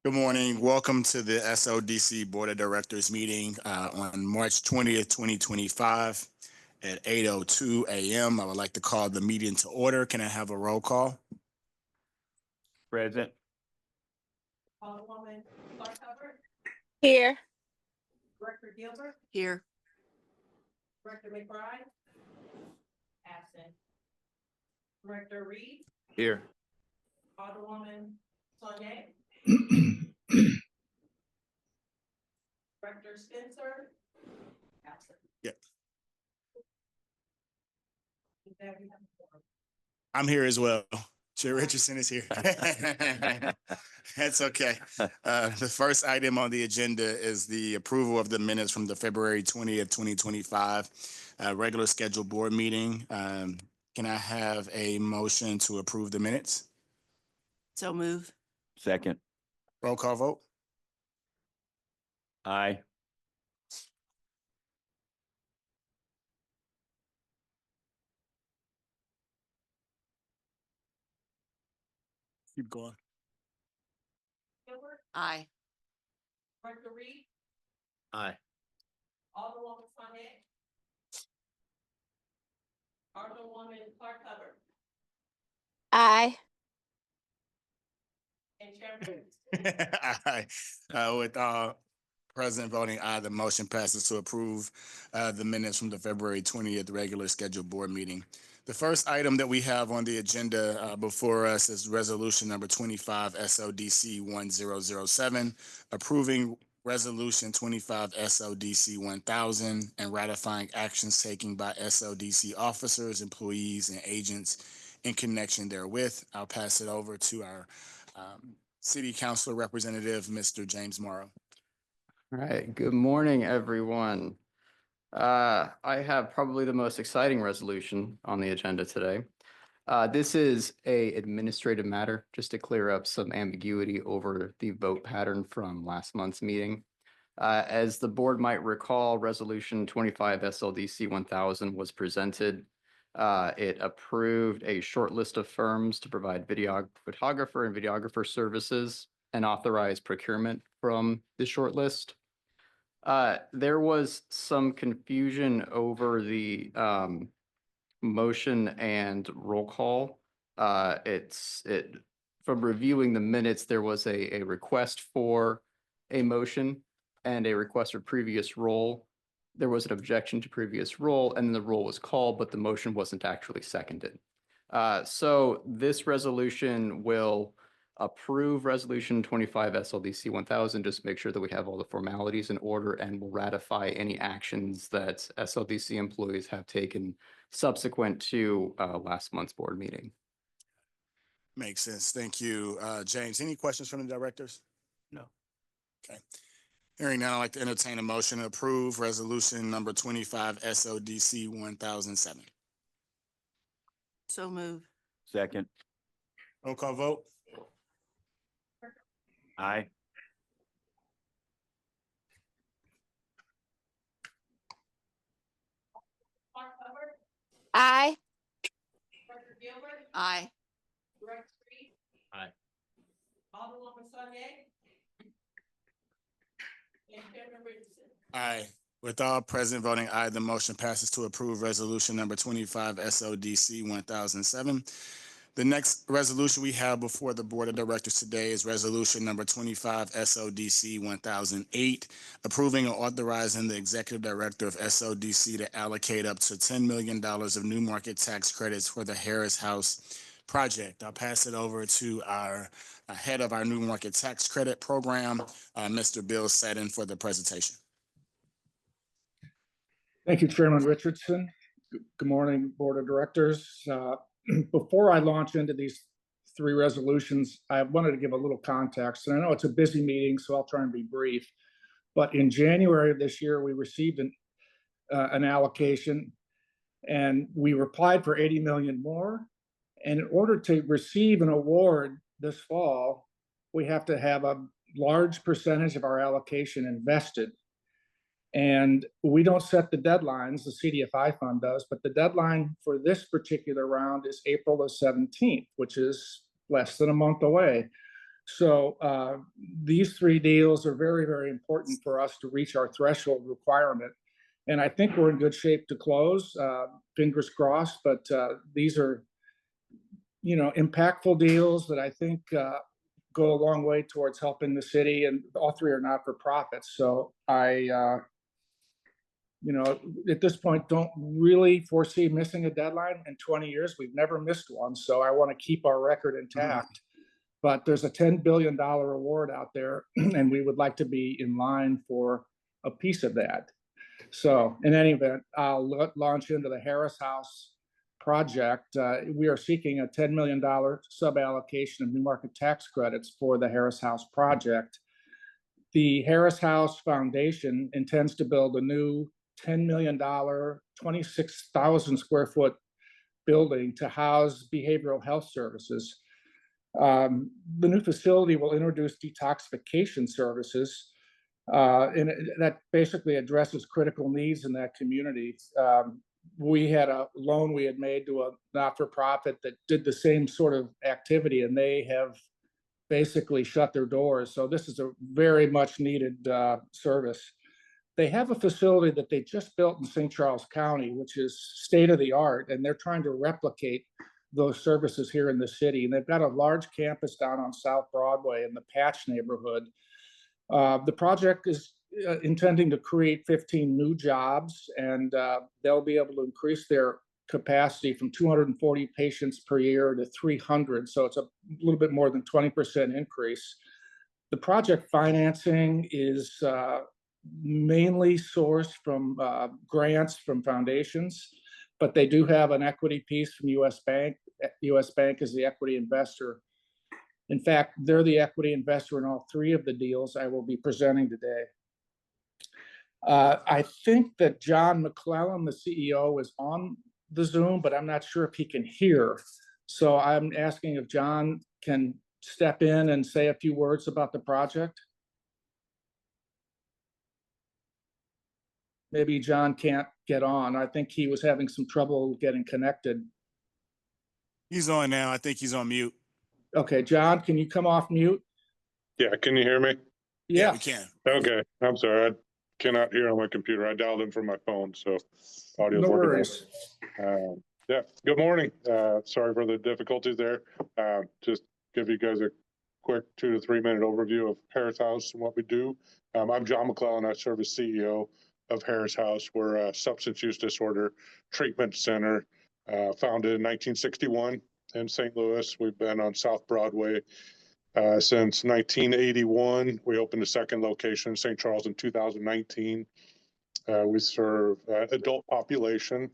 Good morning. Welcome to the SLDC Board of Directors meeting on March 20th, 2025 at 8:02 a.m. I would like to call the meeting to order. Can I have a roll call? Present. Alderwoman Clark Hubbard, Here. Director Gilbert, Here. Director McBride, absent. Director Reed, Here. Alderwoman Sonnet, Director Spencer, absent. Yep. With that, we have a quorum. I'm here as well. Chair Richardson is here. That's okay. The first item on the agenda is the approval of the minutes from the February 20th, 2025 regular scheduled board meeting. Can I have a motion to approve the minutes? So move. Second. Roll call vote. Aye. Keep going. Gilbert, Aye. Director Reed, Aye. Alderwoman Sonnet, Alderwoman Clark Hubbard, Aye. and Chairman Richardson. Aye. With President voting aye, the motion passes to approve the minutes from the February 20th regular scheduled board meeting. The first item that we have on the agenda before us is resolution number 25 SLDC 1007, approving resolution 25 SLDC 1000 and ratifying actions taken by SLDC officers, employees, and agents in connection therewith. I'll pass it over to our City Council Representative, Mr. James Morrow. All right, good morning, everyone. I have probably the most exciting resolution on the agenda today. This is an administrative matter, just to clear up some ambiguity over the vote pattern from last month's meeting. As the board might recall, Resolution 25 SLDC 1000 was presented. It approved a short list of firms to provide photographer and videographer services and authorized procurement from the short list. There was some confusion over the motion and roll call. From reviewing the minutes, there was a request for a motion and a request for previous roll. There was an objection to previous roll, and then the roll was called, but the motion wasn't actually seconded. So this resolution will approve resolution 25 SLDC 1000, just make sure that we have all the formalities in order, and will ratify any actions that SLDC employees have taken subsequent to last month's board meeting. Makes sense. Thank you. James, any questions from the directors? No. Okay. Hearing none, I'd like to entertain a motion to approve resolution number 25 SLDC 1007. So move. Second. Roll call vote. Aye. Clark Hubbard, Aye. Director Gilbert, Aye. Director Reed. Aye. Alderwoman Sonnet, and Chairman Richardson. Aye. With all present voting aye, the motion passes to approve resolution number 25 SLDC 1007. The next resolution we have before the Board of Directors today is resolution number 25 SLDC 1008, approving and authorizing the Executive Director of SLDC to allocate up to $10 million of new market tax credits for the Harris House project. I'll pass it over to our head of our new market tax credit program, Mr. Bill Seddon, for the presentation. Thank you, Chairman Richardson. Good morning, Board of Directors. Before I launch into these three resolutions, I wanted to give a little context. And I know it's a busy meeting, so I'll try and be brief. But in January of this year, we received an allocation, and we applied for 80 million more. And in order to receive an award this fall, we have to have a large percentage of our allocation invested. And we don't set the deadlines, the CDFI fund does, but the deadline for this particular round is April the 17th, which is less than a month away. So these three deals are very, very important for us to reach our threshold requirement. And I think we're in good shape to close, fingers crossed, but these are, impactful deals that I think go a long way towards helping the city, and all three are not for profits. So I, at this point, don't really foresee missing a deadline in 20 years. We've never missed one. So I want to keep our record intact. But there's a $10 billion award out there, and we would like to be in line for a piece of that. So in any event, I'll launch into the Harris House project. We are seeking a $10 million suballocation of new market tax credits for the Harris House project. The Harris House Foundation intends to build a new $10 million, 26,000 square foot building to house behavioral health services. The new facility will introduce detoxification services, and that basically addresses critical needs in that community. We had a loan we had made to a not-for-profit that did the same sort of activity, and they have basically shut their doors. So this is a very much needed service. They have a facility that they just built in St. Charles County, which is state-of-the-art, and they're trying to replicate those services here in the city. And they've got a large campus down on South Broadway in the Patch neighborhood. The project is intending to create 15 new jobs, and they'll be able to increase their capacity from 240 patients per year to 300. So it's a little bit more than 20% increase. The project financing is mainly sourced from grants from foundations, but they do have an equity piece from US Bank. US Bank is the equity investor. In fact, they're the equity investor in all three of the deals I will be presenting today. I think that John McClellan, the CEO, is on the Zoom, but I'm not sure if he can hear. So I'm asking if John can step in and say a few words about the project. Maybe John can't get on. I think he was having some trouble getting connected. He's on now. I think he's on mute. Okay, John, can you come off mute? Yeah, can you hear me? Yeah. We can. Okay, I'm sorry. I cannot hear on my computer. I dialed in from my phone, so audio. No worries. Yeah, good morning. Sorry for the difficulties there. Just give you guys a quick 2 to 3 minute overview of Harris House and what we do. I'm John McClellan. I serve as CEO of Harris House. We're a substance use disorder treatment center, founded in 1961 in St. Louis. We've been on South Broadway since 1981. We opened a second location in St. Charles in 2019. We serve adult population,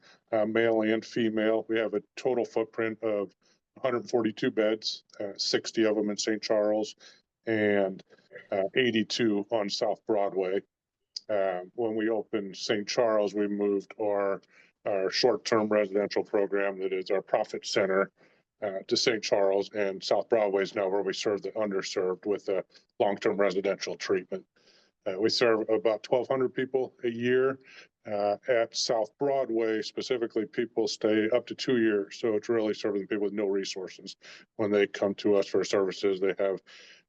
male and female. We have a total footprint of 142 beds, 60 of them in St. Charles and 82 on South Broadway. When we opened St. Charles, we moved our short-term residential program, that is our profit center, to St. Charles, and South Broadway is now where we serve the underserved with a long-term residential treatment. We serve about 1,200 people a year. At South Broadway, specifically, people stay up to 2 years. So it's really serving people with no resources. When they come to us for services, they have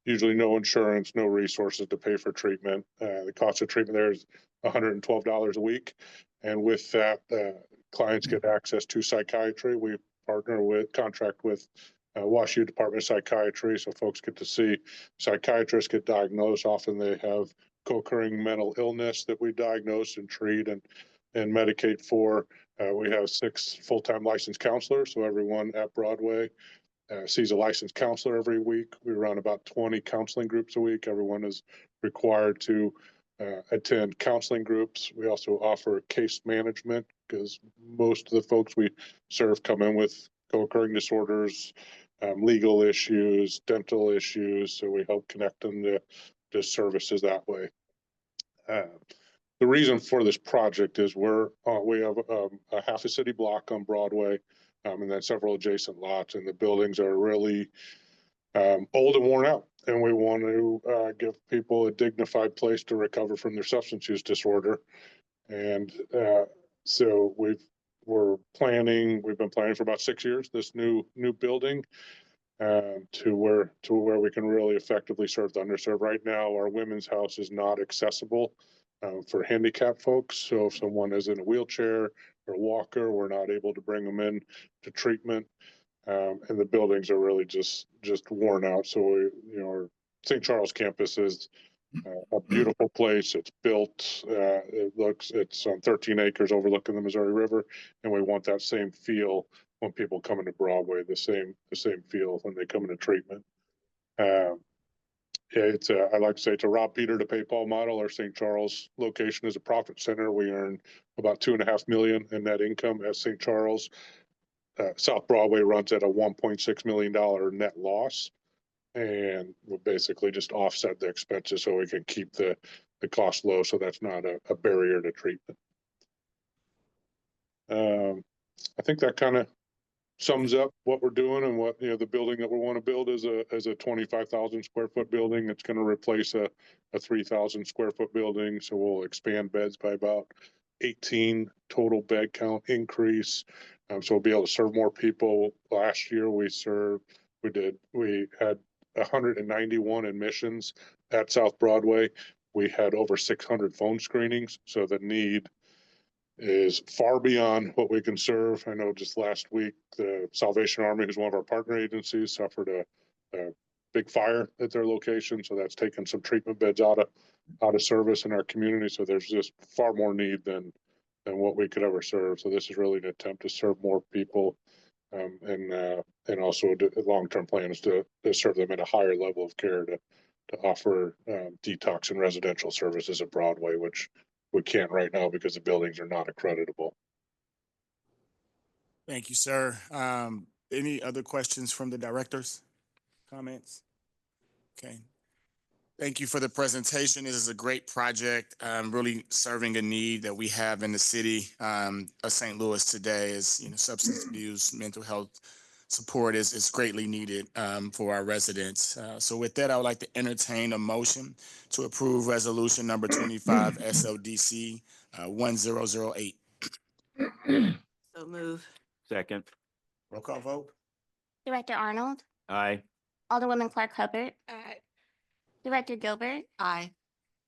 usually no insurance, no resources to pay for treatment. The cost of treatment there is $112 a week. And with that, clients get access to psychiatry. We contract with WashU Department of Psychiatry, so folks get to see psychiatrists, get diagnosed. Often they have co-occurring mental illness that we diagnose and treat and medicate for. We have 6 full-time licensed counselors, so everyone at Broadway sees a licensed counselor every week. We run about 20 counseling groups a week. Everyone is required to attend counseling groups. We also offer case management, because most of the folks we serve come in with co-occurring disorders, legal issues, dental issues, so we help connect them to services that way. The reason for this project is we have a half a city block on Broadway, and then several adjacent lots, and the buildings are really old and worn out. And we want to give people a dignified place to recover from their substance use disorder. And so we've been planning for about 6 years, this new building. to where we can really effectively serve the underserved. Right now, our women's house is not accessible for handicapped folks. So if someone is in a wheelchair or walker, we're not able to bring them in to treatment. And the buildings are really just worn out. So our St. Charles campus is a beautiful place. It's built, it's on 13 acres overlooking the Missouri River. And we want that same feel when people come into Broadway, the same feel when they come into treatment. It's I like to say it's a rob Peter to pay Paul model. Our St. Charles location is a profit center. We earn about $2.5 million in net income at St. Charles. South Broadway runs at a $1.6 million net loss. And we'll basically just offset the expenses so we can keep the cost low. So that's not a barrier to treatment. I think that kind of sums up what we're doing and what, the building that we want to build is a 25,000 square foot building. It's going to replace a 3,000 square foot building. So we'll expand beds by about 18 total bed count increase. So we'll be able to serve more people. Last year we had 191 admissions at South Broadway. We had over 600 phone screenings. So the need is far beyond what we can serve. I know just last week, the Salvation Army, who's one of our partner agencies, suffered a big fire at their location. So that's taken some treatment beds out of service in our community. So there's just far more need than what we could ever serve. So this is really an attempt to serve more people. And also a long-term plan is to serve them at a higher level of care to offer detox and residential services at Broadway, which we can't right now because the buildings are not accreditable. Thank you, sir. Any other questions from the directors? Comments? Okay. Thank you for the presentation. This is a great project, really serving a need that we have in the city of St. Louis today. Is substance abuse, mental health support is greatly needed for our residents. So with that, I would like to entertain a motion to approve resolution number 25 SLDC 1008. So move. Second. Roll call vote. Director Arnold, Aye. Alderwoman Clark Hubbard, Aye. Director Gilbert, Aye.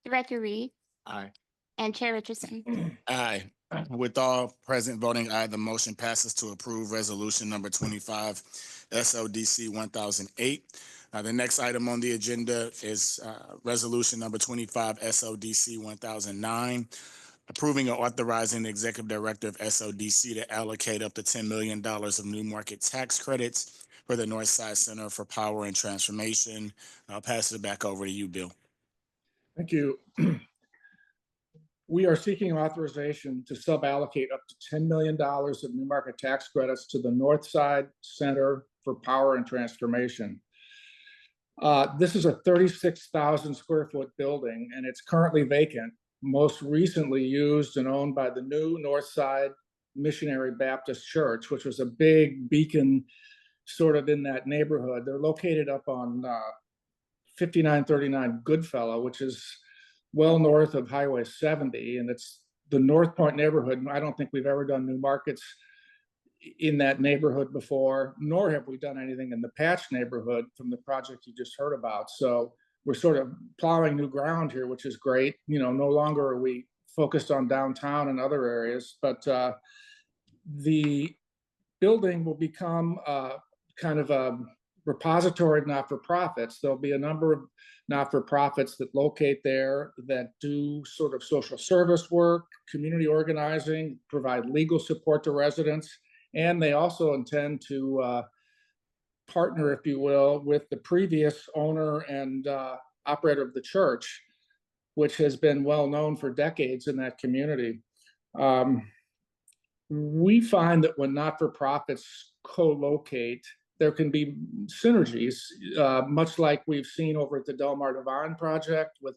Director Reed, Aye. and Chair Richardson. Aye. With all present voting aye, the motion passes to approve resolution number 25 SLDC 1008. The next item on the agenda is resolution number 25 SLDC 1009, approving or authorizing the executive director of SLDC to allocate up to $10 million of new market tax credits for the Northside Center for Power and Transformation. I'll pass it back over to you, Bill. Thank you. We are seeking authorization to sub-allocate up to $10 million of new market tax credits to the Northside Center for Power and Transformation. This is a 36,000 square foot building, and it's currently vacant, most recently used and owned by the new Northside Missionary Baptist Church, which was a big beacon sort of in that neighborhood. They're located up on 5939 Goodfellow, which is well north of Highway 70, and it's the North Point neighborhood. I don't think we've ever done new markets in that neighborhood before, nor have we done anything in the Patch neighborhood from the project you just heard about. So we're sort of plowing new ground here, which is great. No longer are we focused on downtown and other areas, but the building will become kind of a repository of not-for-profits. There'll be a number of not-for-profits that locate there that do sort of social service work, community organizing, provide legal support to residents, and they also intend to partner, if you will, with the previous owner and operator of the church, which has been well known for decades in that community. We find that when not-for-profits co-locate, there can be synergies, much like we've seen over at the Del Mar Divine Project with,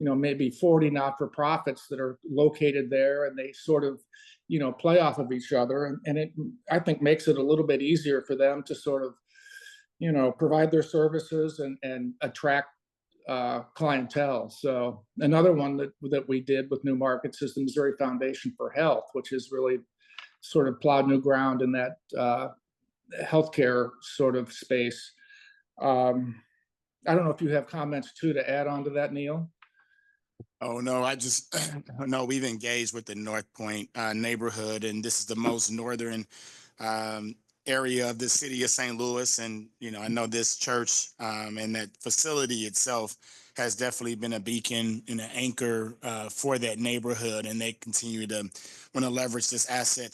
maybe 40 not-for-profits that are located there, and they sort of, play off of each other. And it, I think, makes it a little bit easier for them to sort of, provide their services and attract clientele. So another one that we did with New Markets is the Missouri Foundation for Health, which has really sort of plowed new ground in that healthcare sort of space. I don't know if you have comments too to add on to that, Neil? Oh, no, I just, no, we've engaged with the North Point neighborhood, and this is the most northern area of the city of St. Louis. And, you know, I know this church and that facility itself has definitely been a beacon and an anchor for that neighborhood. And they continue to want to leverage this asset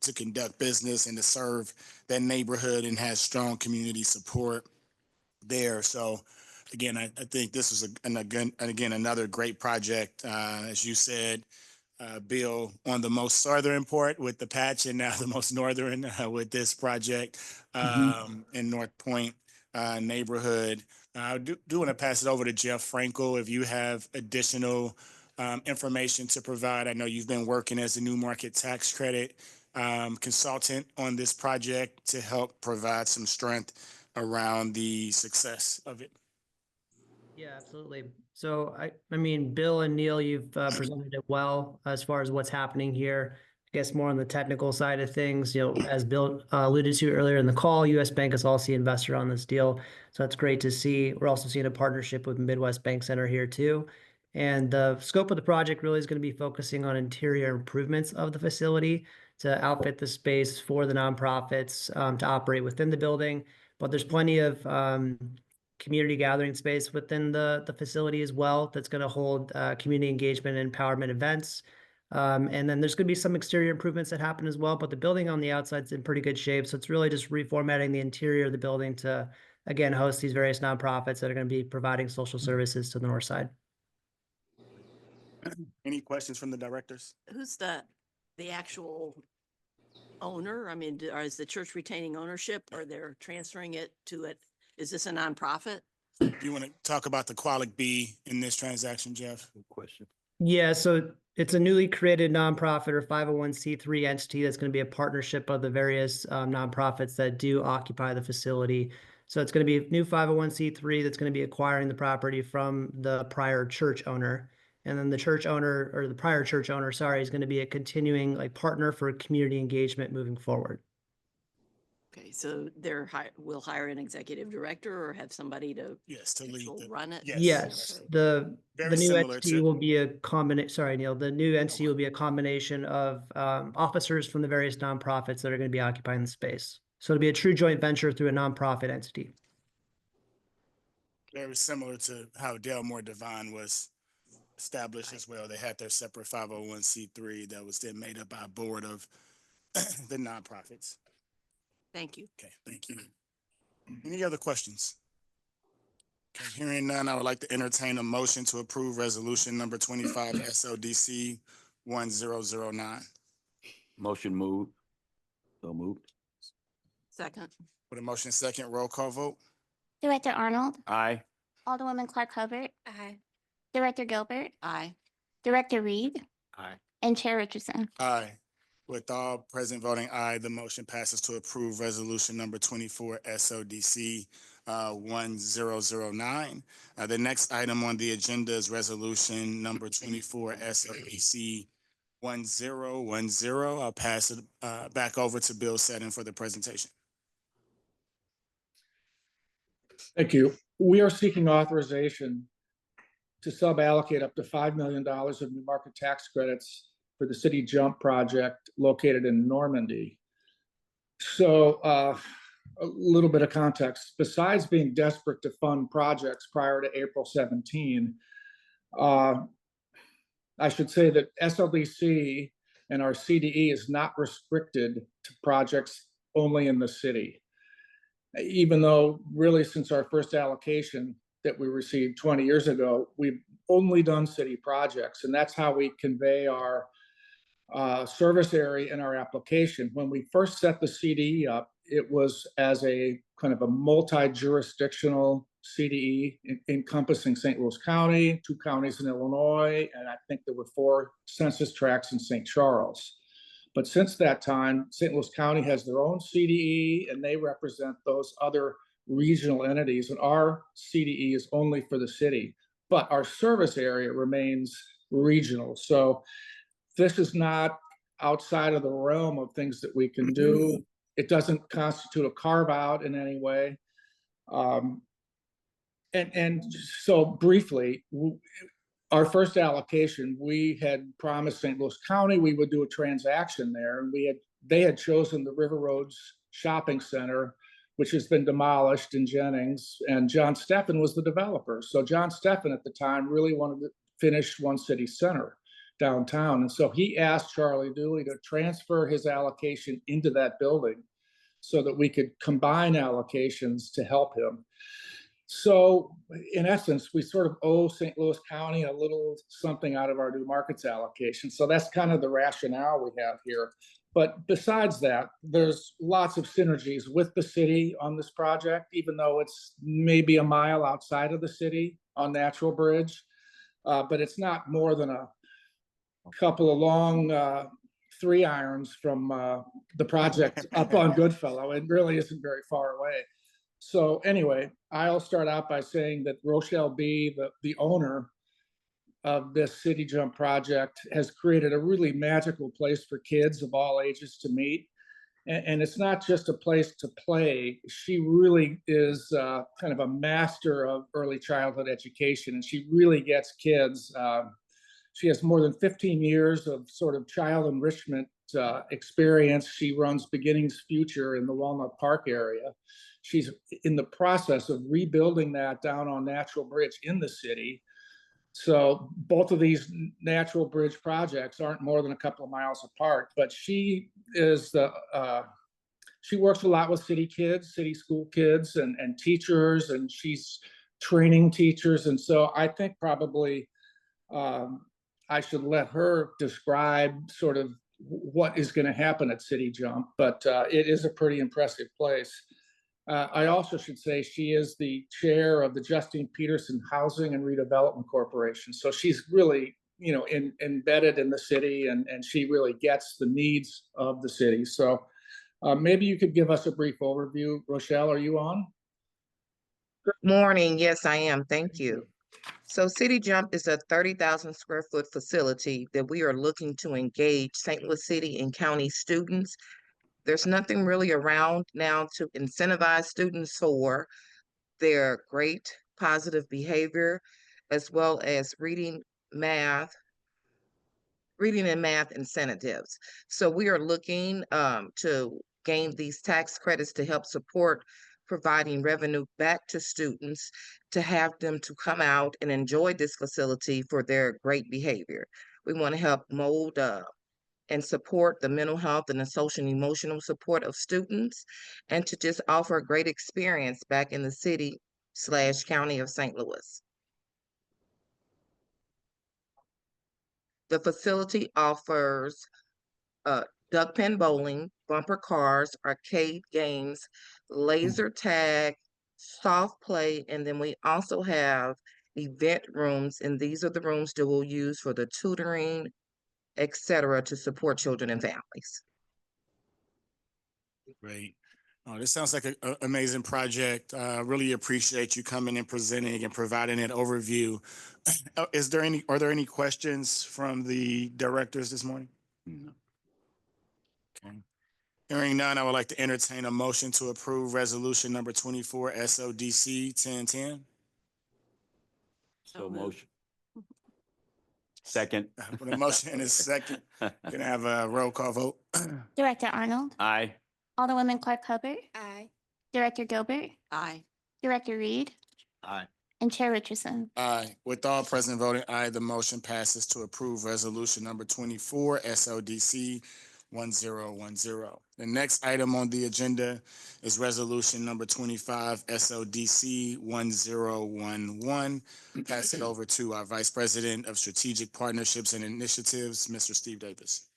to conduct business and to serve that neighborhood, and has strong community support there. So again, I think this is again another great project. As you said, Bill, on the most southern part with the patch, and now the most northern with this project in North Point neighborhood. I do want to pass it over to Jeff Frankel if you have additional information to provide. I know you've been working as a new market tax credit consultant on this project to help provide some strength around the success of it. Yeah, absolutely. So I mean, Bill and Neil, you've presented it well as far as what's happening here. I guess more on the technical side of things, you know, as Bill alluded to earlier in the call, US Bank is also the investor on this deal. So that's great to see. We're also seeing a partnership with Midwest Bank Center here too. And the scope of the project really is going to be focusing on interior improvements of the facility to outfit the space for the nonprofits to operate within the building. But there's plenty of community gathering space within the facility as well that's going to hold community engagement and empowerment events. And then there's going to be some exterior improvements that happen as well, but the building on the outside is in pretty good shape. So it's really just reformatting the interior of the building to, again, host these various nonprofits that are going to be providing social services to the north side. Any questions from the directors? Who's the actual owner? I mean, is the church retaining ownership, or they're transferring it to it? Is this a nonprofit? You want to talk about the Qualic B in this transaction, Jeff? Good question. Yeah, so it's a newly created nonprofit or 501c3 entity that's going to be a partnership of the various nonprofits that do occupy the facility. So it's going to be a new 501c3 that's going to be acquiring the property from the prior church owner. And then the church owner, or the prior church owner, sorry, is going to be a continuing like partner for community engagement moving forward. Okay, so we'll hire an executive director or have somebody to Yes, to lead actual the, run it? yes. The Very new similar entity to- will be a combination. Sorry, Neil. The new entity will be a combination of officers from the various nonprofits that are going to be occupying the space. So it'll be a true joint venture through a nonprofit entity. Very similar to how Delmore Divine was established as well. They had their separate 501c3 that was then made up by a board of the nonprofits. Thank you. Okay, thank you. Any other questions? Okay, hearing none, I would like to entertain a motion to approve resolution number 25 SLDC 1009. Motion moved. So moved. Second. With a motion second, roll call vote. Director Arnold, Aye. Alderwoman Clark Hubbard, Aye. Director Gilbert, Aye. Director Reed, Aye. and Chair Richardson. Aye. With all present voting aye, the motion passes to approve resolution number 24 SODC 1009. The next item on the agenda is resolution number 24 SODC 1010. I'll pass it back over to Bill Seddon for the presentation. Thank you. We are seeking authorization to sub-allocate up to $5 million of new market tax credits for the City Jump project located in Normandy. So a little bit of context. Besides being desperate to fund projects prior to April 17, I should say that SLDC and our CDE is not restricted to projects only in the city. Even though really since our first allocation that we received 20 years ago, we've only done city projects, and that's how we convey our service area in our application. When we first set the CDE up, it was as a kind of a multi-jurisdictional CDE encompassing St. Louis County, 2 counties in Illinois, and I think there were 4 census tracts in St. Charles. But since that time, St. Louis County has their own CDE, and they represent those other regional entities, and our CDE is only for the city, but our service area remains regional. So this is not outside of the realm of things that we can do. It doesn't constitute a carve out in any way. Um, and so briefly, our first allocation, we had promised St. Louis County we would do a transaction there, and they had chosen the River Roads Shopping Center, which has been demolished in Jennings, and John Steffen was the developer. So John Steffen at the time really wanted to finish One City Center downtown, and so he asked Charlie Dooley to transfer his allocation into that building so that we could combine allocations to help him. So in essence, we sort of owe St. Louis County a little something out of our new markets allocation. So that's kind of the rationale we have here. But besides that, there's lots of synergies with the city on this project, even though it's maybe a mile outside of the city on Natural Bridge. But it's not more than a couple of long 3-irons from the project up on Goodfellow. It really isn't very far away. So anyway, I'll start out by saying that Rochelle B., the owner of this City Jump project, has created a really magical place for kids of all ages to meet. And it's not just a place to play. She really is kind of a master of early childhood education, and she really gets kids. She has more than 15 years of sort of child enrichment experience. She runs Beginnings Future in the Walnut Park area. She's in the process of rebuilding that down on Natural Bridge in the city. So both of these Natural Bridge projects aren't more than a couple of miles apart, but she works a lot with city kids, city school kids and teachers, and she's training teachers. And so I think probably I should let her describe sort of what is going to happen at City Jump, but it is a pretty impressive place. I also should say she is the chair of the Justine Peterson Housing and Redevelopment Corporation. So she's really, embedded in the city, and she really gets the needs of the city. So maybe you could give us a brief overview. Rochelle, are you on? Good morning. Yes, I am. Thank you. So City Jump is a 30,000 square foot facility that we are looking to engage St. Louis City and County students. There's nothing really around now to incentivize students for their great positive behavior, as well as reading and math incentives. So we are looking to gain these tax credits to help support providing revenue back to students, to have them to come out and enjoy this facility for their great behavior. We want to help mold and support the mental health and the social and emotional support of students, and to just offer a great experience back in the city/county of St. Louis. The facility offers duck pin bowling, bumper cars, arcade games, laser tag, soft play, and then we also have event rooms, and these are the rooms that we'll use for the tutoring, etc., to support children and families. Great. Oh, this sounds like an amazing project. Really appreciate you coming and presenting and providing an overview. Are there any questions from the directors this morning? No. Okay. Hearing none, I would like to entertain a motion to approve resolution number 24 SLDC 1010. So motion. Second. With a motion and a second, gonna have a roll call vote. Director Arnold, Aye. Alderwoman Clark Hubbard, Aye. Director Gilbert, Aye. Director Reed, Aye. and Chair Richardson. Aye. With all present voting aye, the motion passes to approve resolution number 24 SLDC 1010. The next item on the agenda is resolution number 25 SLDC 1011. Pass it over to our Vice President of Strategic Partnerships and Initiatives, Mr. Steve Davis.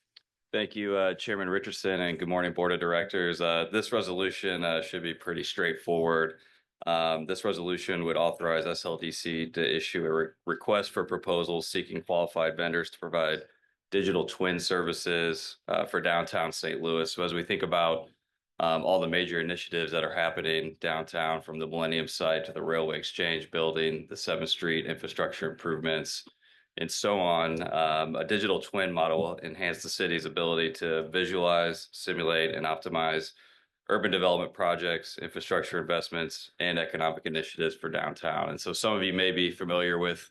Thank you, Chairman Richardson, and good morning, Board of Directors. This resolution should be pretty straightforward. This resolution would authorize SLDC to issue a request for proposals seeking qualified vendors to provide digital twin services for downtown St. Louis. So as we think about all the major initiatives that are happening downtown, from the Millennium site to the Railway Exchange building, the 7th Street infrastructure improvements, and so on, a digital twin model will enhance the city's ability to visualize, simulate, and optimize urban development projects, infrastructure investments, and economic initiatives for downtown. And so some of you may be familiar with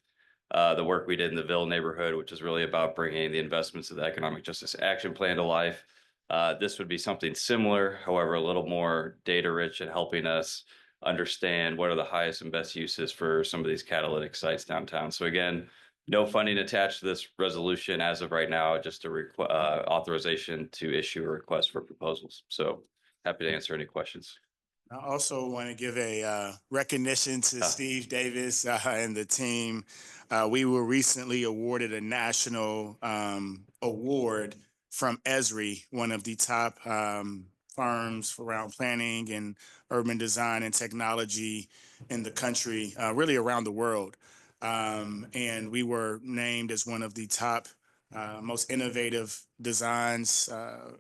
the work we did in the Ville neighborhood, which is really about bringing the investments of the Economic Justice Action Plan to life. This would be something similar, however, a little more data rich and helping us understand what are the highest and best uses for some of these catalytic sites downtown. So again, no funding attached to this resolution as of right now, just a authorization to issue a request for proposals. So happy to answer any questions. I also want to give a recognition to Steve Davis and the team. We were recently awarded a national award from Esri, one of the top firms around planning and urban design and technology in the country, really around the world. And we were named as one of the top most innovative designs.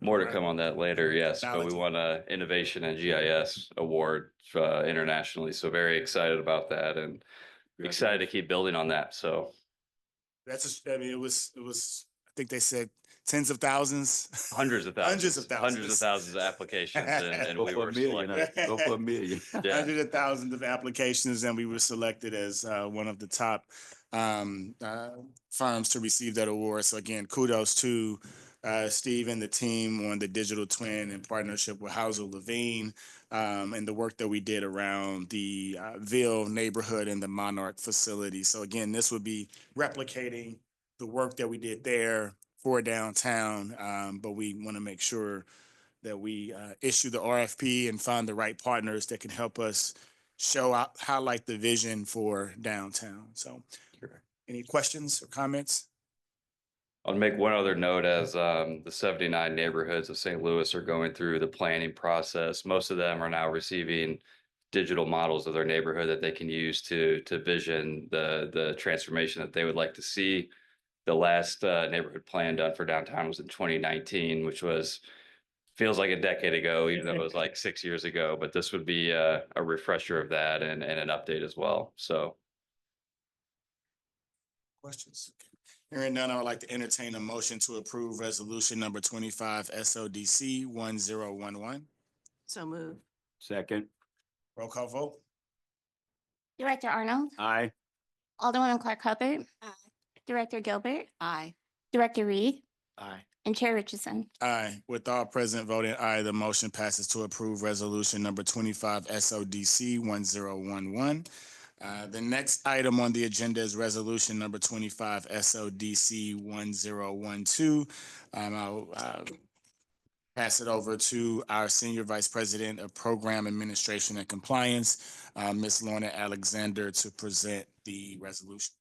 More to come on that later, yes, but we Technology. won a Innovation and GIS award internationally. So very excited about that and excited to keep building on that. So I mean, it was, I think they said tens of thousands. hundreds of thousands of applications and Go we for were a million. selected. Go for a million. Yeah. Hundreds of thousands of applications, and we were selected as one of the top firms to receive that award. So again, kudos to Steve and the team on the digital twin in partnership with Housel Levine and the work that we did around the Ville neighborhood and the Monarch facility. So again, this would be replicating the work that we did there for downtown, but we want to make sure that we issue the RFP and find the right partners that can help us highlight the vision for downtown. So any questions or comments? I'll make one other note as the 79 neighborhoods of St. Louis are going through the planning process. Most of them are now receiving digital models of their neighborhood that they can use to vision the transformation that they would like to see. The last neighborhood plan done for downtown was in 2019, which feels like a decade ago, even though it was like 6 years ago. But this would be a refresher of that and an update as well. So Questions? Hearing none, I would like to entertain a motion to approve resolution number 25 SLDC 1011. So move. Second. Roll call vote. Director Arnold, Aye. Alderwoman Clark Hubbard, Director Gilbert, Aye. Director Reed, Aye. and Chair Richardson. Aye. With all present voting aye, the motion passes to approve resolution number 25 SODC 1011. The next item on the agenda is resolution number 25 SODC 1012. I'll pass it over to our Senior Vice President of Program Administration and Compliance, Ms. Lorna Alexander, to present the resolution.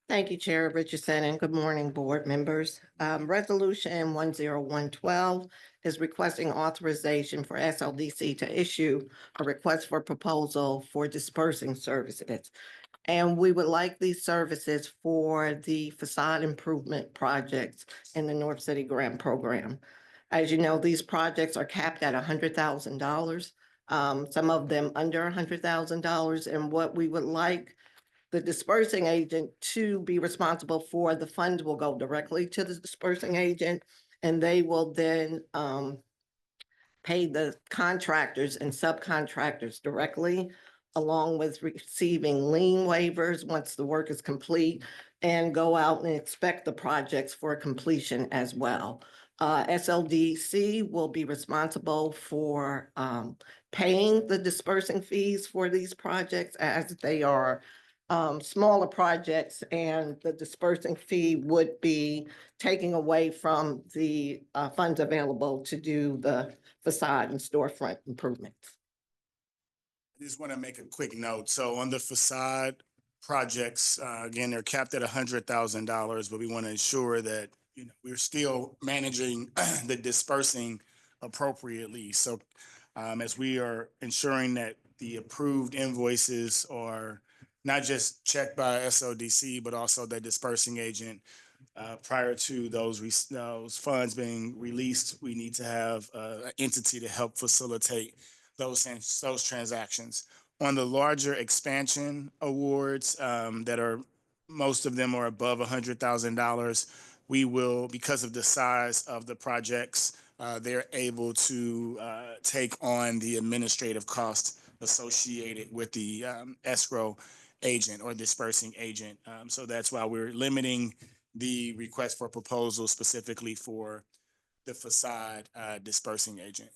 Thank you, Chair Richardson, and good morning, board members. Resolution 10112 is requesting authorization for SLDC to issue a request for proposal for dispersing services. And we would like these services for the facade improvement projects in the North City Grant Program. As you know, these projects are capped at $100,000, some of them under $100,000. And what we would like the dispersing agent to be responsible for, the funds will go directly to the dispersing agent, and they will then pay the contractors and subcontractors directly, along with receiving lien waivers once the work is complete, and go out and inspect the projects for completion as well. SLDC will be responsible for paying the dispersing fees for these projects as they are smaller projects, and the dispersing fee would be taking away from the funds available to do the facade and storefront improvements. I just want to make a quick note. So on the facade projects, again, they're capped at $100,000, but we want to ensure that we're still managing the dispersing appropriately. So as we are ensuring that the approved invoices are not just checked by SODC, but also the dispersing agent prior to those funds being released, we need to have an entity to help facilitate those transactions. On the larger expansion awards most of them are above $100,000, we will, because of the size of the projects, they're able to take on the administrative cost associated with the escrow agent or dispersing agent. So that's why we're limiting the request for proposal specifically for the facade dispersing agent.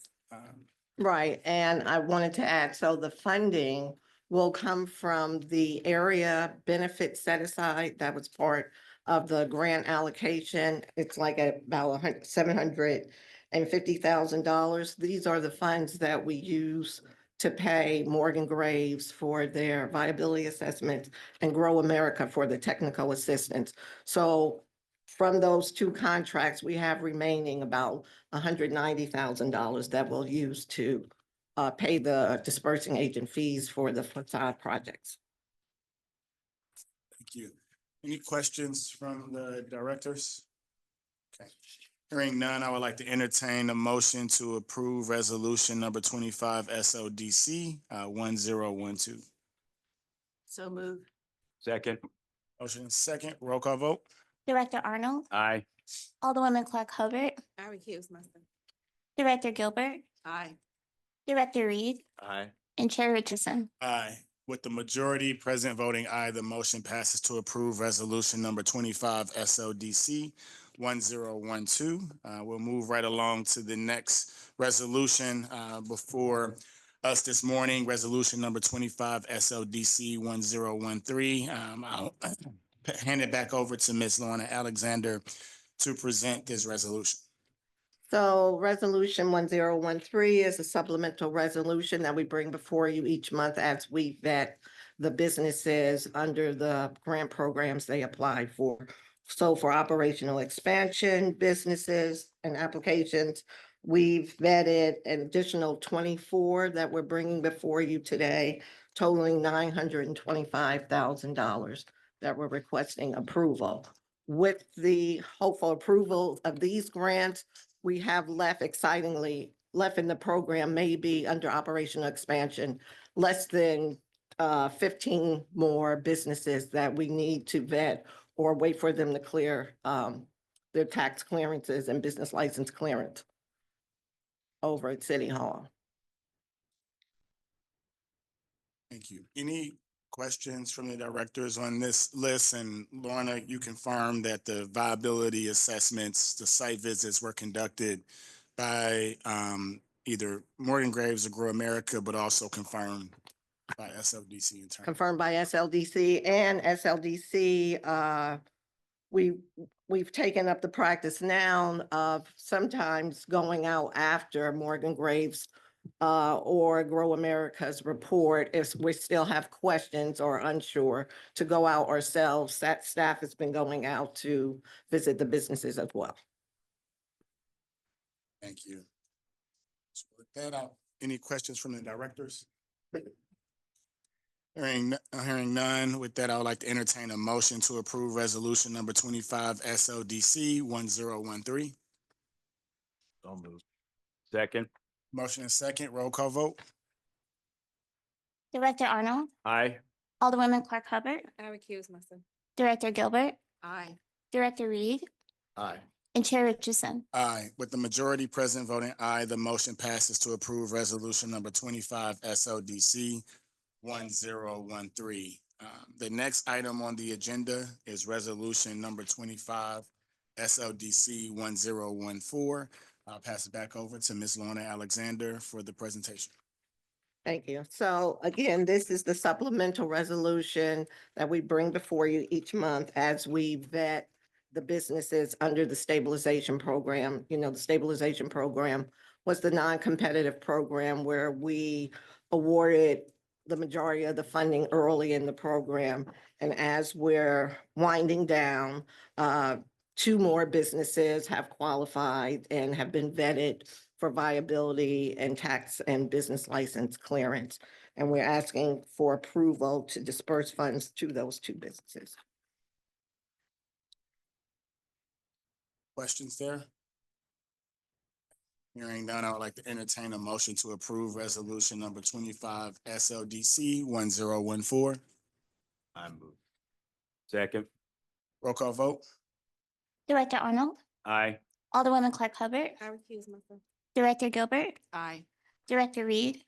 Right, and I wanted to add, so the funding will come from the area benefit set aside. That was part of the grant allocation. It's like about $750,000. These are the funds that we use to pay Morgan Graves for their viability assessments and Grow America for the technical assistance. So from those two contracts, we have remaining about $190,000 that we'll use to pay the dispersing agent fees for the facade projects. Thank you. Any questions from the directors? Okay. Hearing none, I would like to entertain a motion to approve resolution number 25 SLDC 1012. So move. Second. Motion is second, roll call vote. Director Arnold, Aye. Alderwoman Clark Hubbard, I recuse myself. Director Gilbert, Aye. Director Reed, Aye. and Chair Richardson. Aye. With the majority present voting aye, the motion passes to approve resolution number 25 SLDC 1012. We'll move right along to the next resolution before us this morning, resolution number 25 SLDC 1013. I'll hand it back over to Ms. Lorna Alexander to present this resolution. So Resolution 1013 is a supplemental resolution that we bring before you each month as we vet the businesses under the grant programs they apply for. So for operational expansion, businesses and applications, we've vetted an additional 24 that we're bringing before you today, totaling $925,000 that we're requesting approval. With the hopeful approval of these grants, we have left excitingly in the program, maybe under operational expansion, less than 15 more businesses that we need to vet or wait for them to clear their tax clearances and business license clearance over at City Hall. Thank you. Any questions from the directors on this list? And Lorna, you confirmed that the viability assessments, the site visits were conducted by either Morgan Graves or Grow America, but also confirmed by SLDC in turn. Confirmed by SLDC and SLDC. We've taken up the practice now of sometimes going out after Morgan Graves or Grow America's report if we still have questions or unsure to go out ourselves. That staff has been going out to visit the businesses as well. Thank you. So with that, any questions from the directors? Hearing none, with that, I would like to entertain a motion to approve resolution number 25 SLDC 1013. So moved. Second. Motion and second, roll call vote. Director Arnold, Aye. Alderwoman Clark Hubbard, I recuse myself. Director Gilbert, Aye. Director Reed, Aye. and Chair Richardson. Aye. With the majority present voting aye, the motion passes to approve resolution number 25 SLDC 1013. The next item on the agenda is resolution number 25 SLDC 1014. I'll pass it back over to Ms. Lorna Alexander for the presentation. Thank you. So again, this is the supplemental resolution that we bring before you each month as we vet the businesses under the stabilization program. You know, the stabilization program was the non-competitive program where we awarded the majority of the funding early in the program. And as we're winding down, two more businesses have qualified and have been vetted for viability and tax and business license clearance. And we're asking for approval to disperse funds to those two businesses. Questions there? Hearing none, I would like to entertain a motion to approve resolution number 25 SLDC 1014. I move. Second. Roll call vote. Director Arnold, Aye. Alderwoman Clark Hubbard, I recuse myself. Director Gilbert, Aye. Director Reed,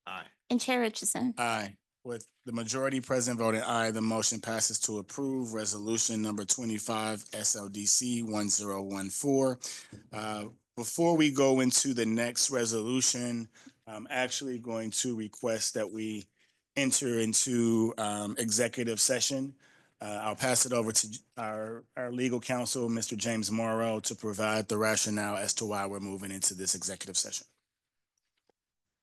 Aye. and Chair Richardson. Aye. With the majority present voting aye, the motion passes to approve resolution number 25 SLDC 1014. Before we go into the next resolution, I'm actually going to request that we enter into executive session. I'll pass it over to our legal counsel, Mr. James Morrow, to provide the rationale as to why we're moving into this executive session.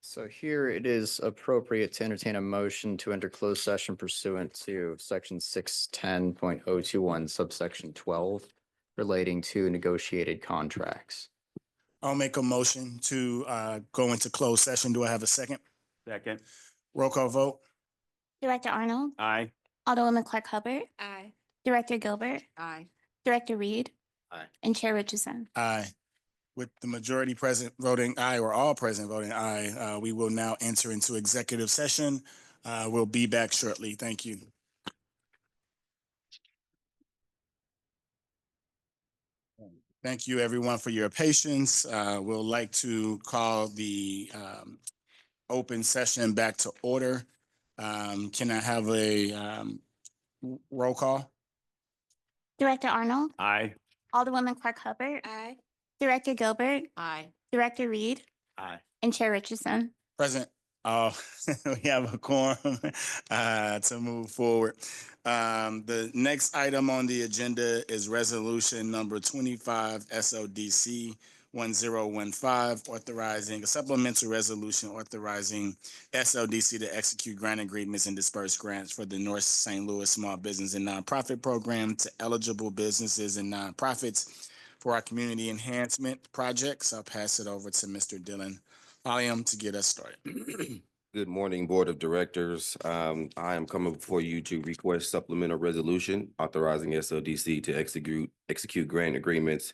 So here it is appropriate to entertain a motion to enter closed session pursuant to section 610.021 subsection 12 relating to negotiated contracts. I'll make a motion to go into closed session. Do I have a second? Second. Roll call vote. Director Arnold, Aye. Alderwoman Clark Hubbard, Aye. Director Gilbert, Aye. Director Reed, Aye. and Chair Richardson. Aye. With the majority present voting aye, or all present voting aye, we will now enter into executive session. We'll be back shortly. Thank you. Thank you, everyone, for your patience. We'll like to call the open session back to order. Can I have a roll call? Director Arnold, Aye. Alderwoman Clark Hubbard, Aye. Director Gilbert, Aye. Director Reed, Aye. and Chair Richardson. Present. We have a quorum to move forward. The next item on the agenda is resolution number 25 SLDC 1015, authorizing a supplemental resolution authorizing SLDC to execute grant agreements and disperse grants for the North St. Louis Small Business and Nonprofit Program to eligible businesses and nonprofits for our community enhancement projects. I'll pass it over to Mr. Dylan Allium to get us started. Good morning, Board of Directors. I am coming before you to request supplemental resolution authorizing SLDC to execute grant agreements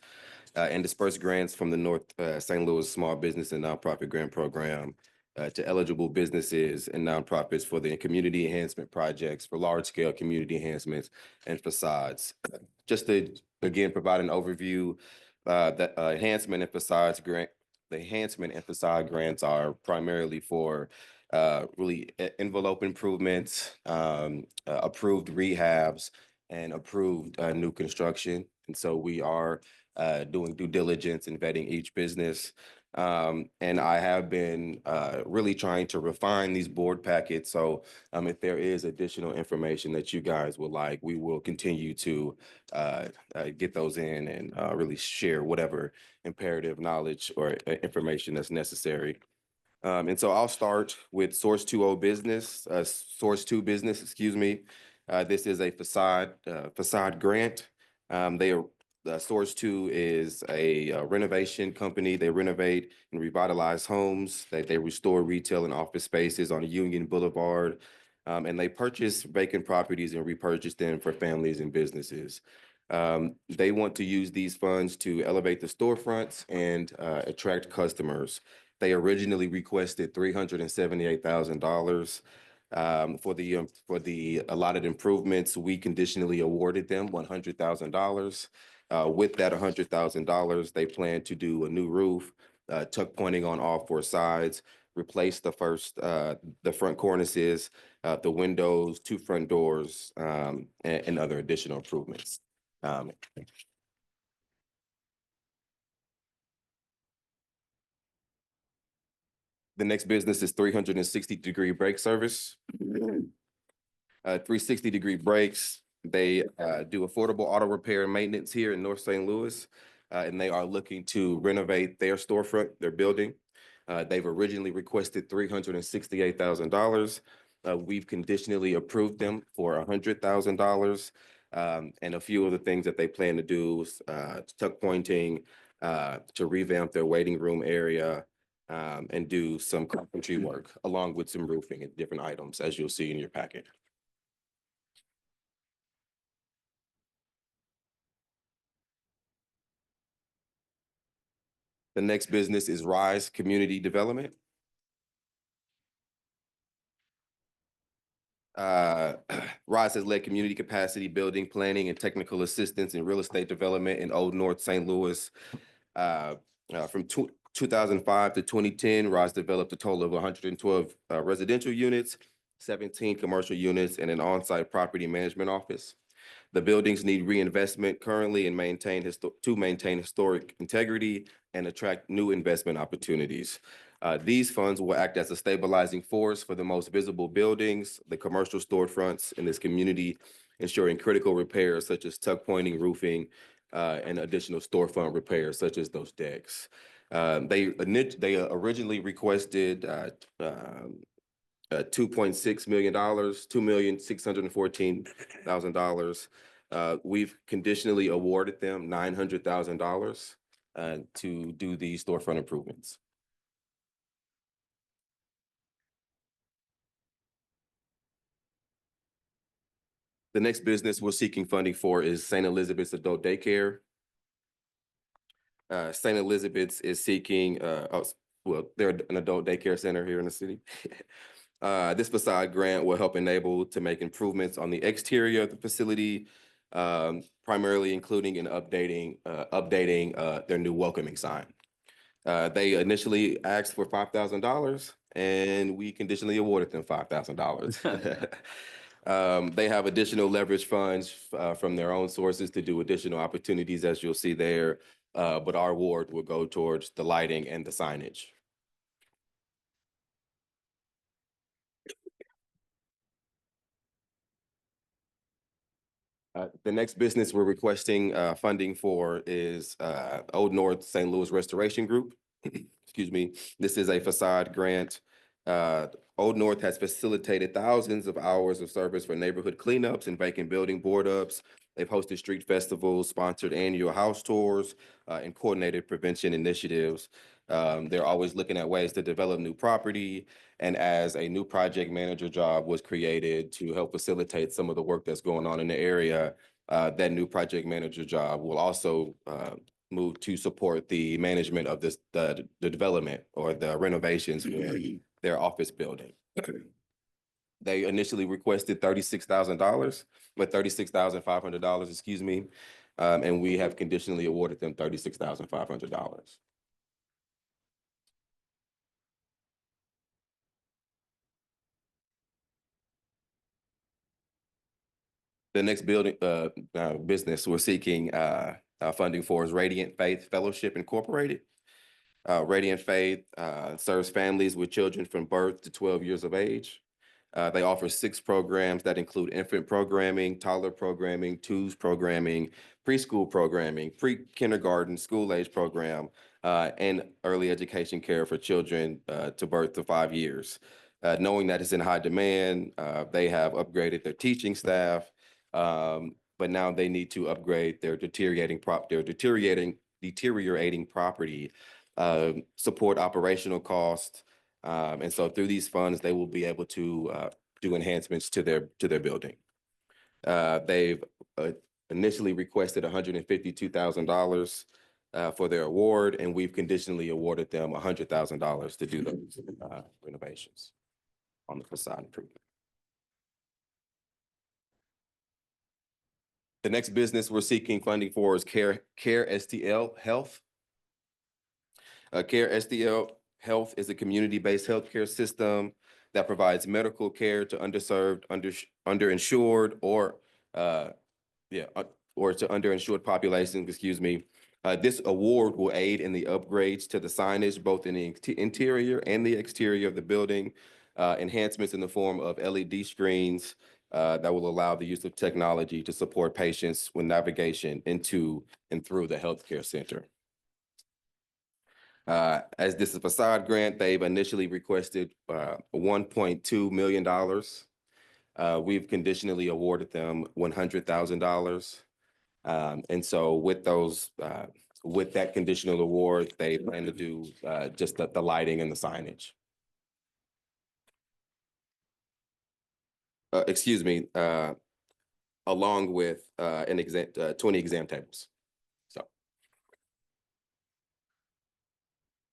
and disperse grants from the North St. Louis Small Business and Nonprofit Grant Program to eligible businesses and nonprofits for the community enhancement projects for large-scale community enhancements and facades. Just to, again, provide an overview, that enhancement and facades grant, the enhancement and facade grants are primarily for really envelope improvements, approved rehabs, and approved new construction. And so we are doing due diligence and vetting each business. And I have been really trying to refine these board packets. So if there is additional information that you guys would like, we will continue to get those in and really share whatever imperative knowledge or information that's necessary. And so I'll start with Source 2 business, Source 2 business, excuse me. This is a facade grant. Source 2 is a renovation company. They renovate and revitalize homes. They restore retail and office spaces on Union Boulevard. And they purchase vacant properties and repurchase them for families and businesses. They want to use these funds to elevate the storefronts and attract customers. They originally requested $378,000 for the allotted improvements. We conditionally awarded them $100,000. With that $100,000, they plan to do a new roof, tuck pointing on all four sides, replace the front cornices, the windows, two front doors, and other additional improvements. The next business is 360-degree brake service. 360-degree brakes. They do affordable auto repair and maintenance here in North St. Louis, and they are looking to renovate their storefront, their building. They've originally requested $368,000. We've conditionally approved them for $100,000. And a few of the things that they plan to do is tuck pointing, to revamp their waiting room area, and do some carpentry work along with some roofing and different items, as you'll see in your packet. The next business is Rise Community Development. Rise has led community capacity building, planning, and technical assistance in real estate development in Old North St. Louis. From 2005 to 2010, ROS developed a total of 112 residential units, 17 commercial units, and an on-site property management office. The buildings need reinvestment currently and to maintain historic integrity and attract new investment opportunities. These funds will act as a stabilizing force for the most visible buildings, the commercial storefronts in this community, ensuring critical repairs such as tuck pointing, roofing, and additional storefront repairs such as those decks. They originally requested $2.6 million, $2,614,000. We've conditionally awarded them $900,000 to do these storefront improvements. The next business we're seeking funding for is St. Elizabeth's Adult Daycare. St. Elizabeth's is seeking, they're an adult daycare center here in the city. This facade grant will help enable to make improvements on the exterior of the facility, primarily including in updating their new welcoming sign. They initially asked for $5,000 and we conditionally awarded them $5,000. They have additional leverage funds from their own sources to do additional opportunities, as you'll see there, but our award will go towards the lighting and the signage. The next business we're requesting funding for is Old North St. Louis Restoration Group. Excuse me. This is a facade grant. Old North has facilitated thousands of hours of service for neighborhood cleanups and vacant building board ups. They've hosted street festivals, sponsored annual house tours, and coordinated prevention initiatives. They're always looking at ways to develop new property. And as a new project manager job was created to help facilitate some of the work that's going on in the area, that new project manager job will also move to support the management of the development or the renovations for their office building. They initially requested $36,000, but $36,500, excuse me, and we have conditionally awarded them $36,500. The next business we're seeking funding for is Radiant Faith Fellowship Incorporated. Radiant Faith serves families with children from birth to 12 years of age. They offer 6 programs that include infant programming, toddler programming, twos programming, preschool programming, pre-kindergarten, school-age program, and early education care for children to birth to 5 years. Knowing that it's in high demand, they have upgraded their teaching staff, but now they need to upgrade their deteriorating property, support operational costs. And so through these funds, they will be able to do enhancements to their building. They've initially requested $152,000 for their award, and we've conditionally awarded them $100,000 to do those renovations on the facade improvement. The next business we're seeking funding for is Care STL Health. Care STL Health is a community-based healthcare system that provides medical care to underserved, underinsured, or to underinsured populations, excuse me. This award will aid in the upgrades to the signage, both in the interior and the exterior of the building, enhancements in the form of LED screens that will allow the use of technology to support patients with navigation into and through the healthcare center. As this is a facade grant, they've initially requested $1.2 million. We've conditionally awarded them $100,000. And so with that conditional award, they plan to do just the lighting and the signage. Excuse me, along with 20 exam tables.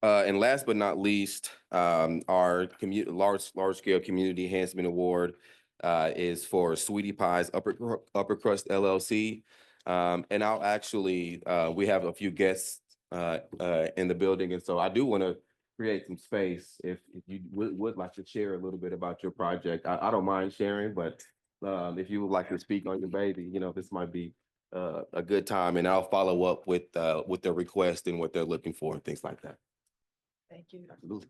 And last but not least, our large-scale community enhancement award is for Sweetie Pie's Upper Crust LLC. And I'll actually, we have a few guests in the building. And so I do want to create some space. If you would like to share a little bit about your project, I don't mind sharing, but if you would like to speak on your baby, you know, this might be a good time, and I'll follow up with their request and what they're looking for and things like that. Thank you. Absolutely.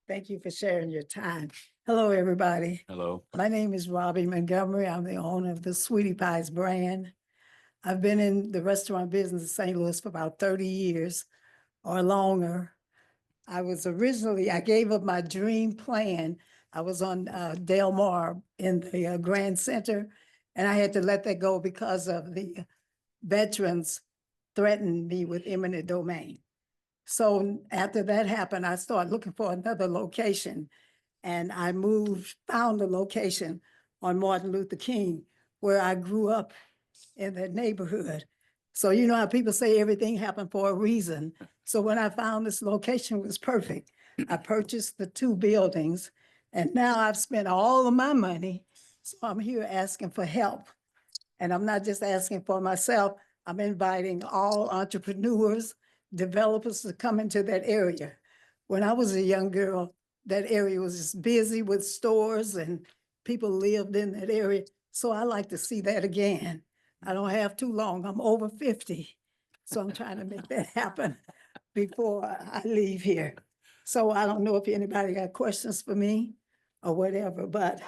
Thank you for sharing your time. Hello, everybody. Hello. My name is Robbie Montgomery. I'm the owner of the Sweetie Pies brand. I've been in the restaurant business in St. Louis for about 30 years or longer. I gave up my dream plan. I was on Del Mar in the Grand Center, and I had to let that go because of the veterans threatened me with eminent domain. So after that happened, I started looking for another location, and I found a location on Martin Luther King, where I grew up in that neighborhood. So you know how people say everything happened for a reason. So when I found this location was perfect, I purchased the 2 buildings, and now I've spent all of my money. So I'm here asking for help. And I'm not just asking for myself, I'm inviting all entrepreneurs, developers to come into that area. When I was a young girl, that area was just busy with stores and people lived in that area. So I like to see that again. I don't have too long. I'm over 50. So I'm trying to make that happen before I leave here. So I don't know if anybody got questions for me or whatever, but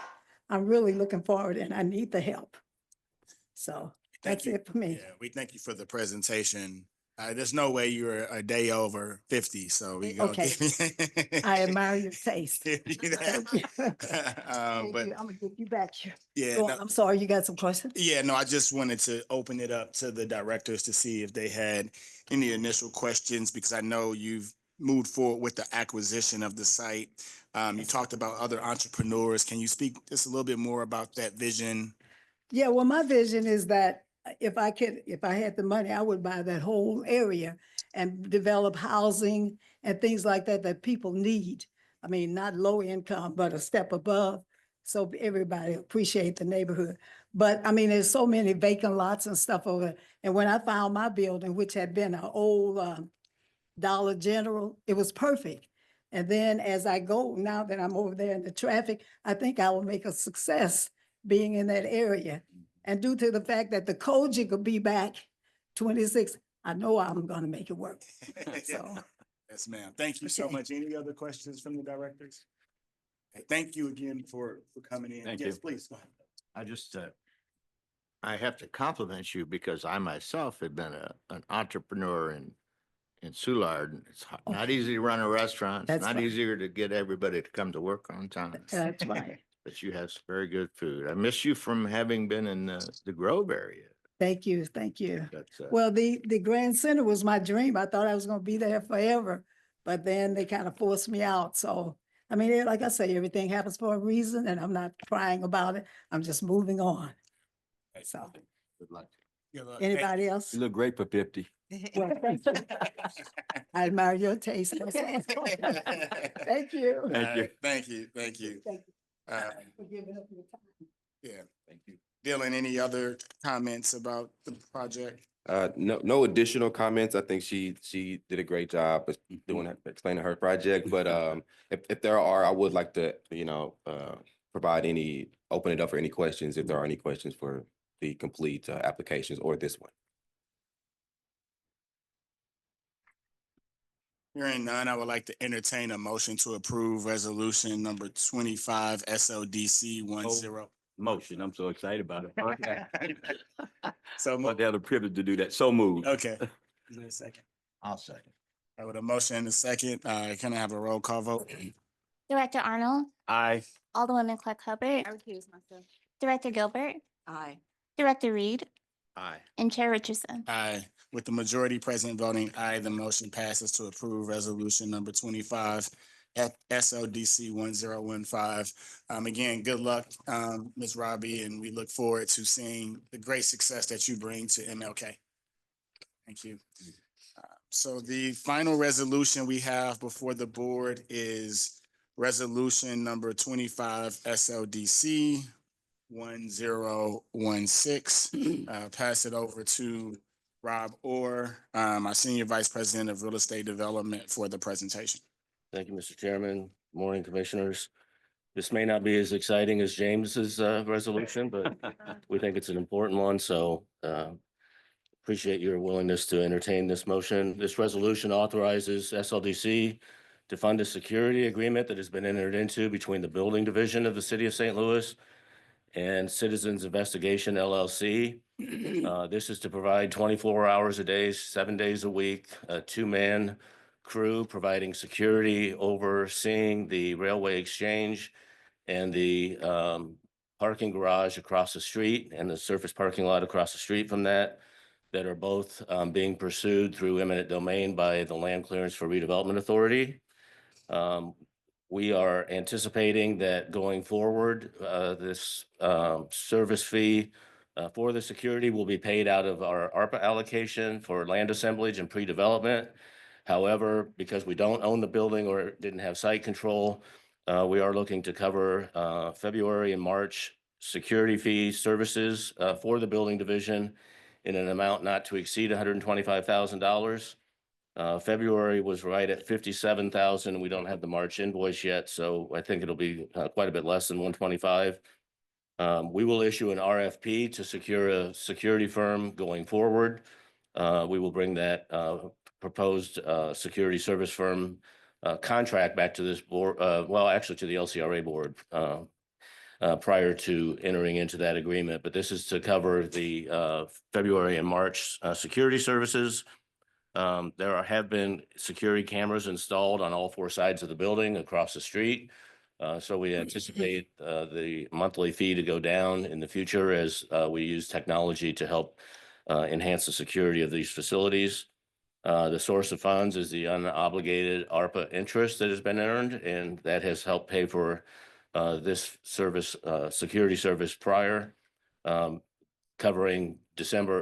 I'm really looking forward and I need the help. So Thank that's you. it for me. Yeah, we thank you for the presentation. There's no way you're a day over 50, so we go. Okay. I admire your taste. Thank you. Thank But you. I'm gonna get you back here. yeah, Go on. no, I'm sorry, you got some questions? yeah, no, I just wanted to open it up to the directors to see if they had any initial questions, because I know you've moved forward with the acquisition of the site. You talked about other entrepreneurs. Can you speak just a little bit more about that vision? Yeah, well, my vision is that if I had the money, I would buy that whole area and develop housing and things like that that people need. I mean, not low income, but a step above. So everybody appreciate the neighborhood. But I mean, there's so many vacant lots and stuff over there. And when I found my building, which had been an old Dollar General, it was perfect. And then as I go, now that I'm over there in the traffic, I think I will make a success being in that area. And due to the fact that the Koji could be back 26, I know I'm gonna make it work. So, Yes, ma'am. Thank you so Okay. much. Any other questions from the directors? Okay, thank you again for coming in. Thank Yes, you. please. Go ahead. I just, I have to compliment you because I myself have been an entrepreneur in Soulard. It's not easy to run a restaurant. It's That's not right. easier to get everybody to come to work on time. that's right. But you have some very good food. I miss you from having been in the Grove area. Thank you, thank you. That's, Well, the Grand Center was my dream. I thought I was gonna be there forever, but then they kind of forced me out. So, I mean, like I say, everything happens for a reason and I'm not crying about it. I'm just moving on. So, good luck. Good luck. Thank anybody you. else? You look great for 50. Well, thank you. I admire your taste. Thank you. All right, Thank you. Thank you. Thank you for giving up your time. Yeah, thank you. Dylan, any other comments about the project? No additional comments. I think she did a great job of explaining her project. But if there are, I would like to, open it up for any questions, if there are any questions for the complete applications or this one. Hearing none, I would like to entertain a motion to approve resolution number 25 SLDC 10. Motion. I'm so excited about it. So, But they have the privilege to do that. So moved. okay. Is there a second? I'll second. With a motion and a second, can I have a roll call vote? Director Arnold, Aye. Alderwoman Clark Hubbard, recuse myself. Director Gilbert, Aye. Director Reed, Aye. and Chair Richardson. Aye. With the majority present voting aye, the motion passes to approve resolution number 25 at SLDC 1015. Again, good luck, Ms. Robbie, and we look forward to seeing the great success that you bring to MLK. Thank you. So the final resolution we have before the board is resolution number 25 SLDC 1016. Pass it over to Rob Orr, our Senior Vice President of Real Estate Development, for the presentation. Thank you, Mr. Chairman. Morning, Commissioners. This may not be as exciting as James's resolution, but we think it's an important one, so appreciate your willingness to entertain this motion. This resolution authorizes SLDC to fund a security agreement that has been entered into between the Building Division of the City of St. Louis and Citizens Investigation LLC. This is to provide 24 hours a day, 7 days a week, a two-man crew providing security, overseeing the railway exchange and the parking garage across the street and the surface parking lot across the street from that are both being pursued through eminent domain by the Land Clearance for Redevelopment Authority. We are anticipating that going forward, this service fee for the security will be paid out of our ARPA allocation for land assemblage and pre-development. However, because we don't own the building or didn't have site control, we are looking to cover February and March security fee services for the building division in an amount not to exceed $125,000. February was right at 57,000. We don't have the March invoice yet, so I think it'll be quite a bit less than 125. We will issue an RFP to secure a security firm going forward. We will bring that proposed security service firm contract back to this board, well, actually to the LCRA board prior to entering into that agreement. But this is to cover the February and March security services. There have been security cameras installed on all four sides of the building across the street. So we anticipate the monthly fee to go down in the future as we use technology to help enhance the security of these facilities. The source of funds is the unobligated ARPA interest that has been earned, and that has helped pay for this service, security service prior, covering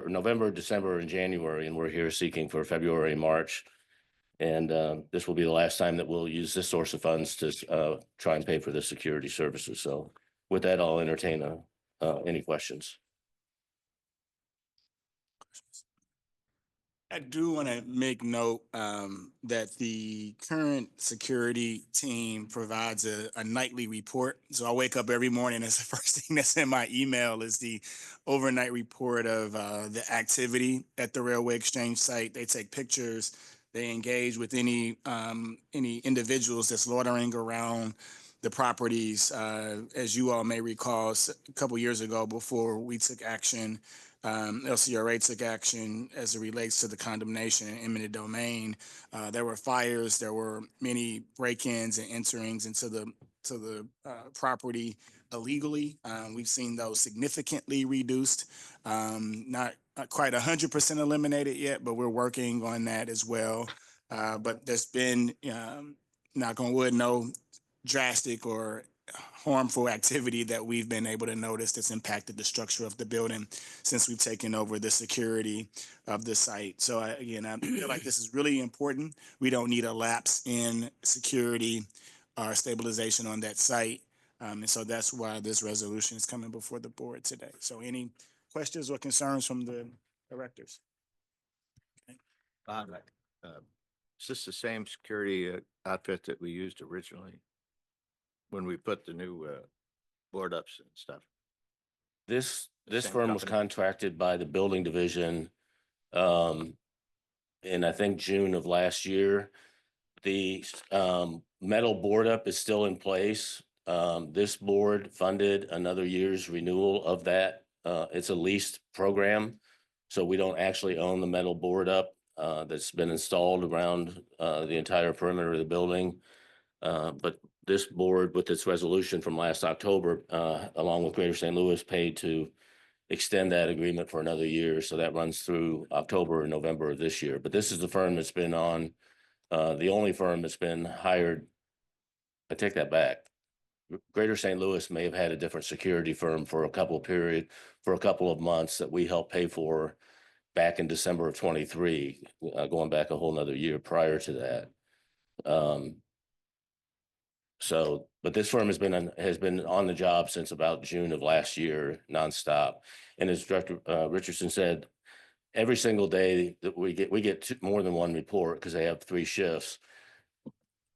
November, December, and January, and we're here seeking for February and March. And this will be the last time that we'll use this source of funds to try and pay for the security services. So with that, I'll entertain any questions. I do want to make note that the current security team provides a nightly report. So I wake up every morning, that's the first thing that's in my email is the overnight report of the activity at the railway exchange site. They take pictures, they engage with any individuals that's loitering around the properties. As you all may recall, a couple years ago before we took action, LCRA took action as it relates to the condemnation and eminent domain. There were fires, there were many break-ins and enterings into the property illegally. We've seen those significantly reduced, not quite 100% eliminated yet, but we're working on that as well. But there's been, knock on wood, no drastic or harmful activity that we've been able to notice that's impacted the structure of the building since we've taken over the security of the site. So again, I feel like this is really important. We don't need a lapse in security or stabilization on that site. And so that's why this resolution is coming before the board today. So any questions or concerns from the directors? Bob, is this the same security outfit that we used originally when we put the new board ups and stuff? This Same firm was company? contracted by the building division in I think June of last year. The metal board up is still in place. This board funded another year's renewal of that. It's a leased program, so we don't actually own the metal board up that's been installed around the entire perimeter of the building. But this board, with its resolution from last October, along with Greater St. Louis, paid to extend that agreement for another year. So that runs through October and November of this year. But this is the firm that's been on, the only firm that's been hired. I take that back. Greater St. Louis may have had a different security firm for a couple of months that we helped pay for back in December of 23, going back a whole nother year prior to that. So, but this firm has been on the job since about June of last year, nonstop. And as Director Richardson said, every single day that we get more than one report because they have 3 shifts.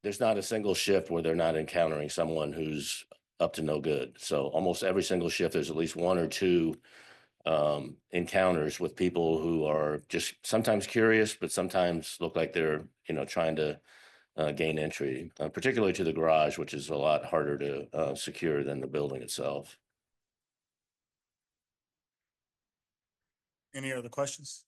There's not a single shift where they're not encountering someone who's up to no good. So almost every single shift, there's at least 1 or 2 encounters with people who are just sometimes curious, but sometimes look like they're, trying to gain entry, particularly to the garage, which is a lot harder to secure than the building itself. Any other questions?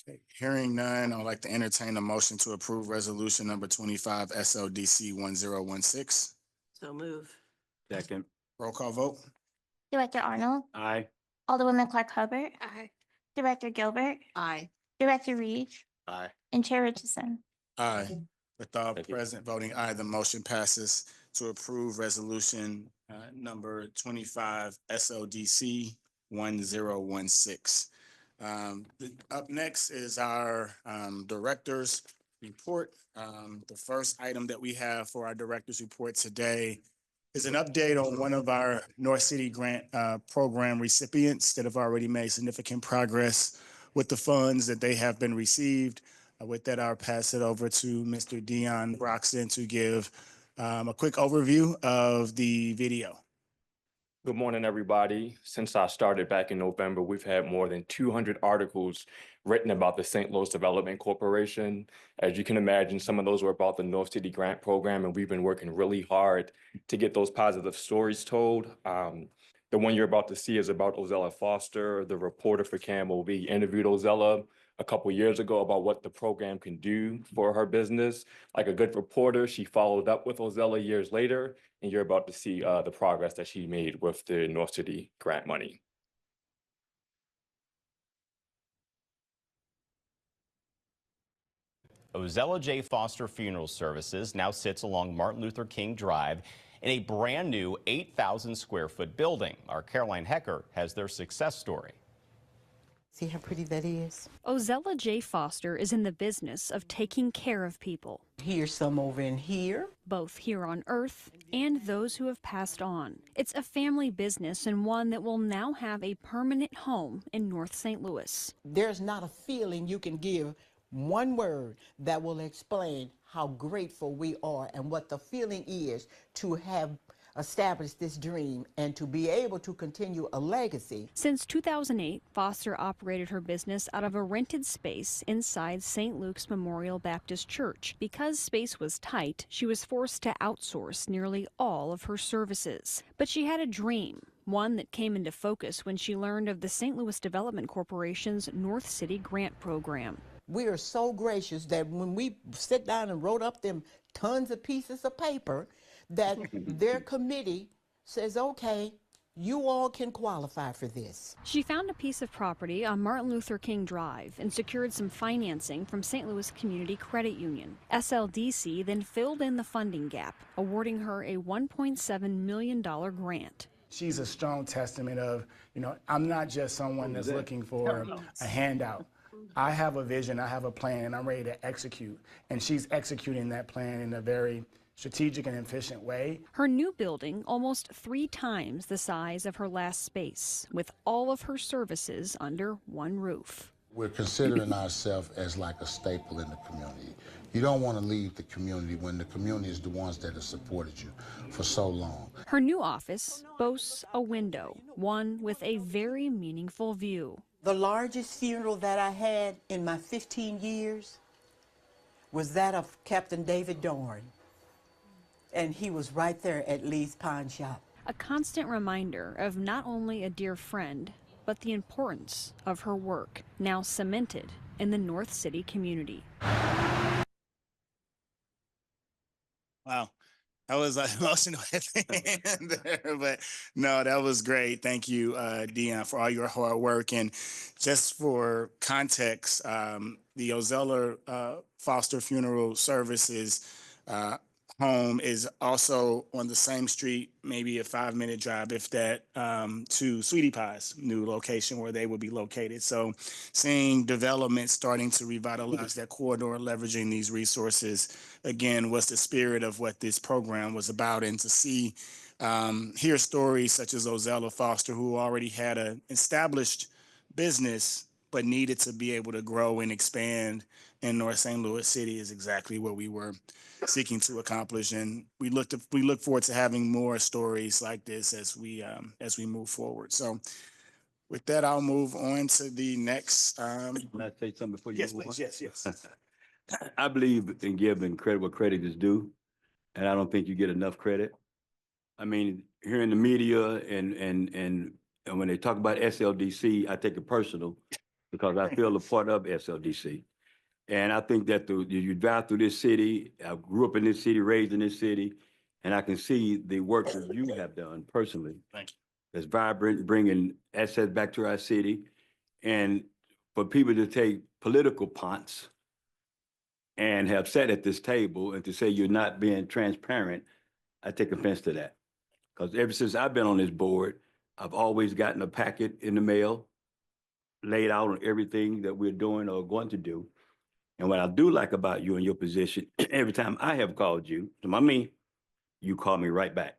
Okay, hearing none, I'd like to entertain a motion to approve resolution number 25 SLDC 1016. So move. Second. Roll call vote. Director Arnold, Aye. Alderwoman Clark Hubbard. Aye. Director Gilbert, Aye. Director Reed, Aye. and Chair Richardson. Aye. With all Thank you. present voting aye, the motion passes to approve resolution number 25 SLDC 1016. Up next is our director's report. The first item that we have for our director's report today is an update on one of our North City Grant Program recipients that have already made significant progress with the funds that they have been received. With that, I'll pass it over to Mr. Dion Broxton to give a quick overview of the video. Good morning, everybody. Since I started back in November, we've had more than 200 articles written about the St. Louis Development Corporation. As you can imagine, some of those were about the North City Grant Program, and we've been working really hard to get those positive stories told. The one you're about to see is about Ozella Foster. The reporter for KMOV interviewed Ozella a couple years ago about what the program can do for her business. Like a good reporter, she followed up with Ozella years later, and you're about to see the progress that she made with the North City grant money. Ozella J. Foster Funeral Services now sits along Martin Luther King Drive in a brand new 8,000 square foot building. Our Caroline Hecker has their success story. See how pretty that is? Ozella J. Foster is in the business of taking care of people. Here's some over in here. Both here on Earth and those who have passed on. It's a family business and one that will now have a permanent home in North St. Louis. There's not a feeling you can give one word that will explain how grateful we are and what the feeling is to have established this dream and to be able to continue a legacy. Since 2008, Foster operated her business out of a rented space inside St. Luke's Memorial Baptist Church. Because space was tight, she was forced to outsource nearly all of her services. But she had a dream, one that came into focus when she learned of the St. Louis Development Corporation's North City Grant Program. We are so gracious that when we sit down and wrote up them tons of pieces of paper, that their committee says, okay, you all can qualify for this. She found a piece of property on Martin Luther King Drive and secured some financing from St. Louis Community Credit Union. SLDC then filled in the funding gap, awarding her a $1.7 million grant. She's a strong testament of, I'm not just someone that's looking for a handout. I have a vision, I have a plan, and I'm ready to execute. And she's executing that plan in a very strategic and efficient way. Her new building, almost 3 times the size of her last space, with all of her services under one roof. We're considering ourselves as like a staple in the community. You don't want to leave the community when the community is the ones that have supported you for so long. Her new office boasts a window, one with a very meaningful view. The largest funeral that I had in my 15 years was that of Captain David Dorn. And he was right there at Lee's Pawn Shop. A constant reminder of not only a dear friend, but the importance of her work, now cemented in the North City community. Wow. That was emotional at the end there, but no, that was great. Thank you, Dion, for all your hard work. And just for context, the Ozella Foster Funeral Services home is also on the same street, maybe a 5-minute drive, if that, to Sweetie Pie's new location where they will be located. So seeing development starting to revitalize that corridor, leveraging these resources, again, was the spirit of what this program was about. And to see, hear stories such as Ozella Foster, who already had an established business, but needed to be able to grow and expand in North St. Louis City is exactly what we were seeking to accomplish. And we look forward to having more stories like this as we move forward. So with that, I'll move on to the next. Can I say something before you Yes, move on? please. Yes. I believe in giving credit where credit is due, and I don't think you get enough credit. I mean, here in the media and when they talk about SLDC, I take it personal because I feel a part of SLDC. And I think that you drive through this city, I grew up in this city, raised in this city, and I can see the work that you have done personally. Thank you. It's vibrant, bringing assets back to our city. And for people to take political punts and have sat at this table and to say you're not being transparent, I take offense to that. Because ever since I've been on this board, I've always gotten a packet in the mail laid out on everything that we're doing or going to do. And what I do like about you and your position, every time I have called you, you call me right back.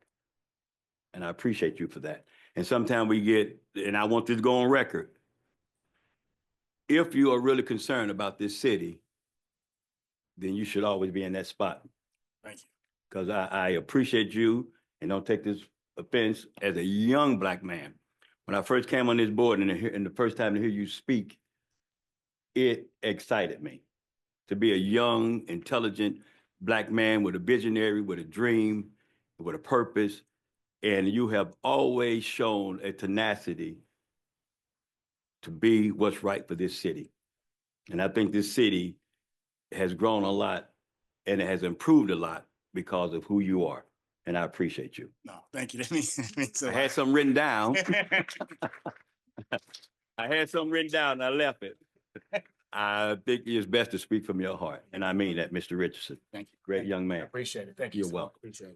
And I appreciate you for that. And sometimes we get, and I want this to go on record, if you are really concerned about this city, then you should always be in that spot. Thank you. Because I appreciate you, and don't take this offense, as a young Black man. When I first came on this board and the first time to hear you speak, it excited me to be a young, intelligent Black man with a visionary, with a dream, with a purpose. And you have always shown a tenacity to be what's right for this city. And I think this city has grown a lot and it has improved a lot because of who you are. And I appreciate you. No, thank you. That means a I lot. had something written down. I had something written down and I left it. I think it's best to speak from your heart. And I mean that, Mr. Richardson. Thank you. Great young man. I appreciate it. Thank you. You're so much. welcome. Appreciate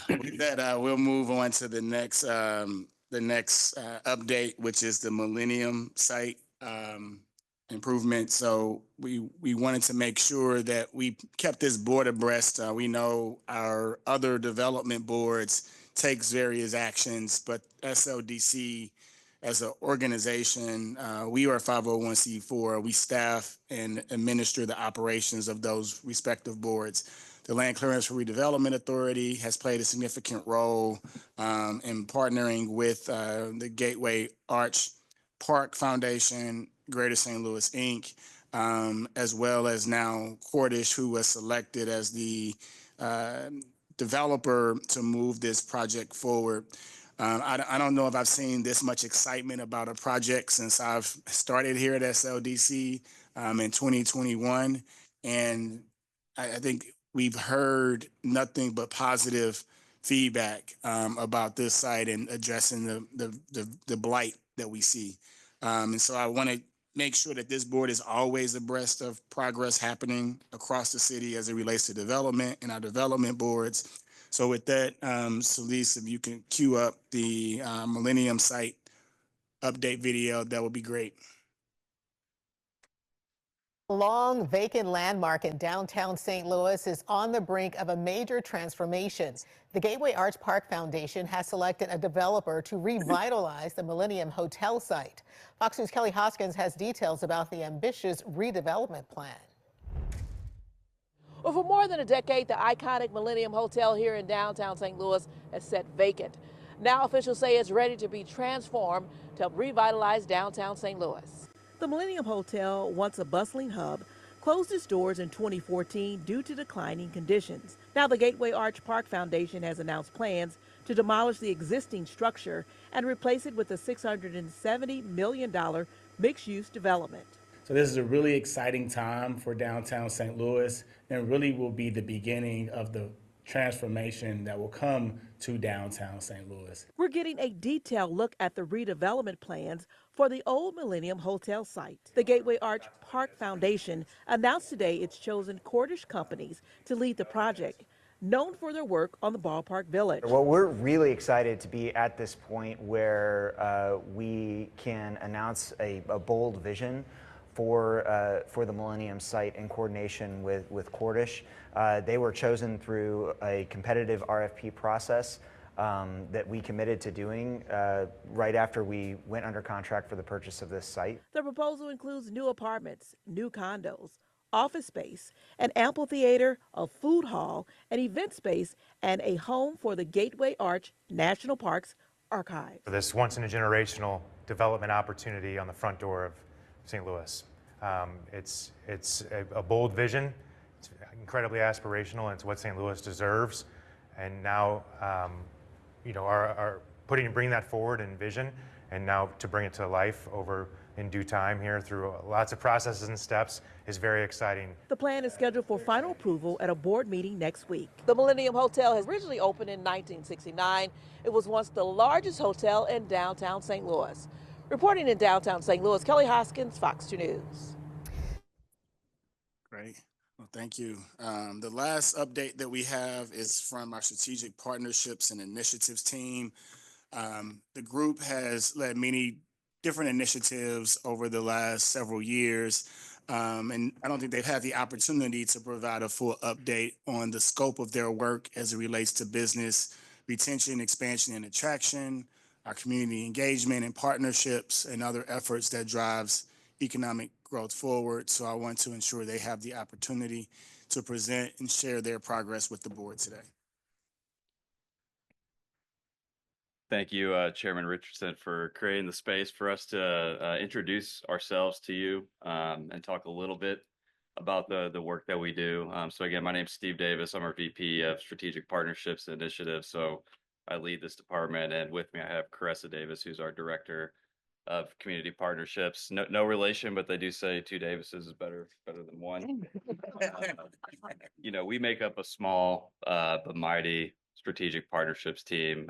it. With that, we'll move on to the next update, which is the Millennium site improvement. So we wanted to make sure that we kept this board abreast. We know our other development boards takes various actions, but SLDC as an organization, we are 501c4. We staff and administer the operations of those respective boards. The Land Clearance for Redevelopment Authority has played a significant role in partnering with the Gateway Arch Park Foundation, Greater St. Louis, Inc., as well as now Cordish, who was selected as the developer to move this project forward. I don't know if I've seen this much excitement about a project since I've started here at SLDC in 2021. And I think we've heard nothing but positive feedback about this site and addressing the blight that we see. And so I want to make sure that this board is always abreast of progress happening across the city as it relates to development and our development boards. So with that, Celeste, if you can cue up the Millennium site update video, that would be great. A long vacant landmark in downtown St. Louis is on the brink of a major transformation. The Gateway Arch Park Foundation has selected a developer to revitalize the Millennium Hotel site. Fox News' Kelly Hoskins has details about the ambitious redevelopment plan. Well, for more than a decade, the iconic Millennium Hotel here in downtown St. Louis has sat vacant. Now officials say it's ready to be transformed to help revitalize downtown St. Louis. The Millennium Hotel, once a bustling hub, closed its doors in 2014 due to declining conditions. Now the Gateway Arch Park Foundation has announced plans to demolish the existing structure and replace it with a $670 million mixed-use development. So this is a really exciting time for downtown St. Louis and really will be the beginning of the transformation that will come to downtown St. Louis. We're getting a detailed look at the redevelopment plans for the old Millennium Hotel site. The Gateway Arch Park Foundation announced today it's chosen Cordish companies to lead the project, known for their work on the Ballpark Village. Well, we're really excited to be at this point where we can announce a bold vision for the Millennium site in coordination with Cordish. They were chosen through a competitive RFP process that we committed to doing right after we went under contract for the purchase of this site. The proposal includes new apartments, new condos, office space, an amphitheater, a food hall, an event space, and a home for the Gateway Arch National Park's archives. For this once-in-a-generational development opportunity on the front door of St. Louis. It's a bold vision. It's incredibly aspirational, and it's what St. Louis deserves. And now, bringing that forward in vision, and now to bring it to life in due time here through lots of processes and steps is very exciting. The plan is scheduled for final approval at a board meeting next week. The Millennium Hotel has originally opened in 1969. It was once the largest hotel in downtown St. Louis. Reporting in downtown St. Louis, Kelly Hoskins, Fox 2 News. Great. Well, thank you. The last update that we have is from our Strategic Partnerships and Initiatives team. The group has led many different initiatives over the last several years, and I don't think they've had the opportunity to provide a full update on the scope of their work as it relates to business retention, expansion, and attraction, our community engagement and partnerships, and other efforts that drives economic growth forward. So I want to ensure they have the opportunity to present and share their progress with the board today. Thank you, Chairman Richardson, for creating the space for us to introduce ourselves to you and talk a little bit about the work that we do. So again, my name's Steve Davis. I'm our VP of Strategic Partnerships and Initiatives. So I lead this department, and with me I have Caressa Davis, who's our Director of Community Partnerships. No relation, but they do say two Davises is better than one. We make up a small but mighty strategic partnerships team.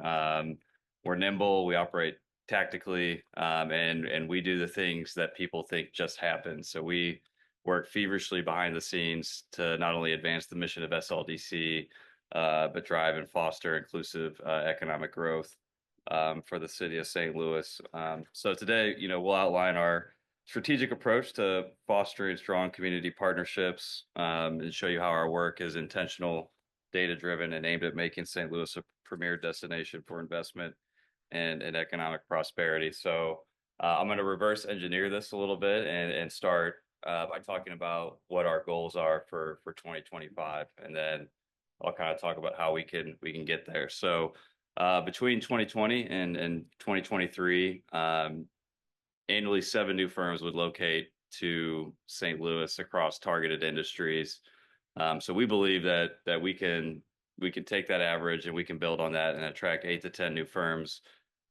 We're nimble, we operate tactically, and we do the things that people think just happen. So we work feverishly behind the scenes to not only advance the mission of SLDC, but drive and foster inclusive economic growth for the city of St. Louis. So today, we'll outline our strategic approach to fostering strong community partnerships and show you how our work is intentional, data-driven, and aimed at making St. Louis a premier destination for investment and economic prosperity. So I'm going to reverse engineer this a little bit and start by talking about what our goals are for 2025, and then I'll kind of talk about how we can get there. So between 2020 and 2023, annually 7 new firms would locate to St. Louis across targeted industries. So we believe that we can take that average and we can build on that and attract 8 to 10 new firms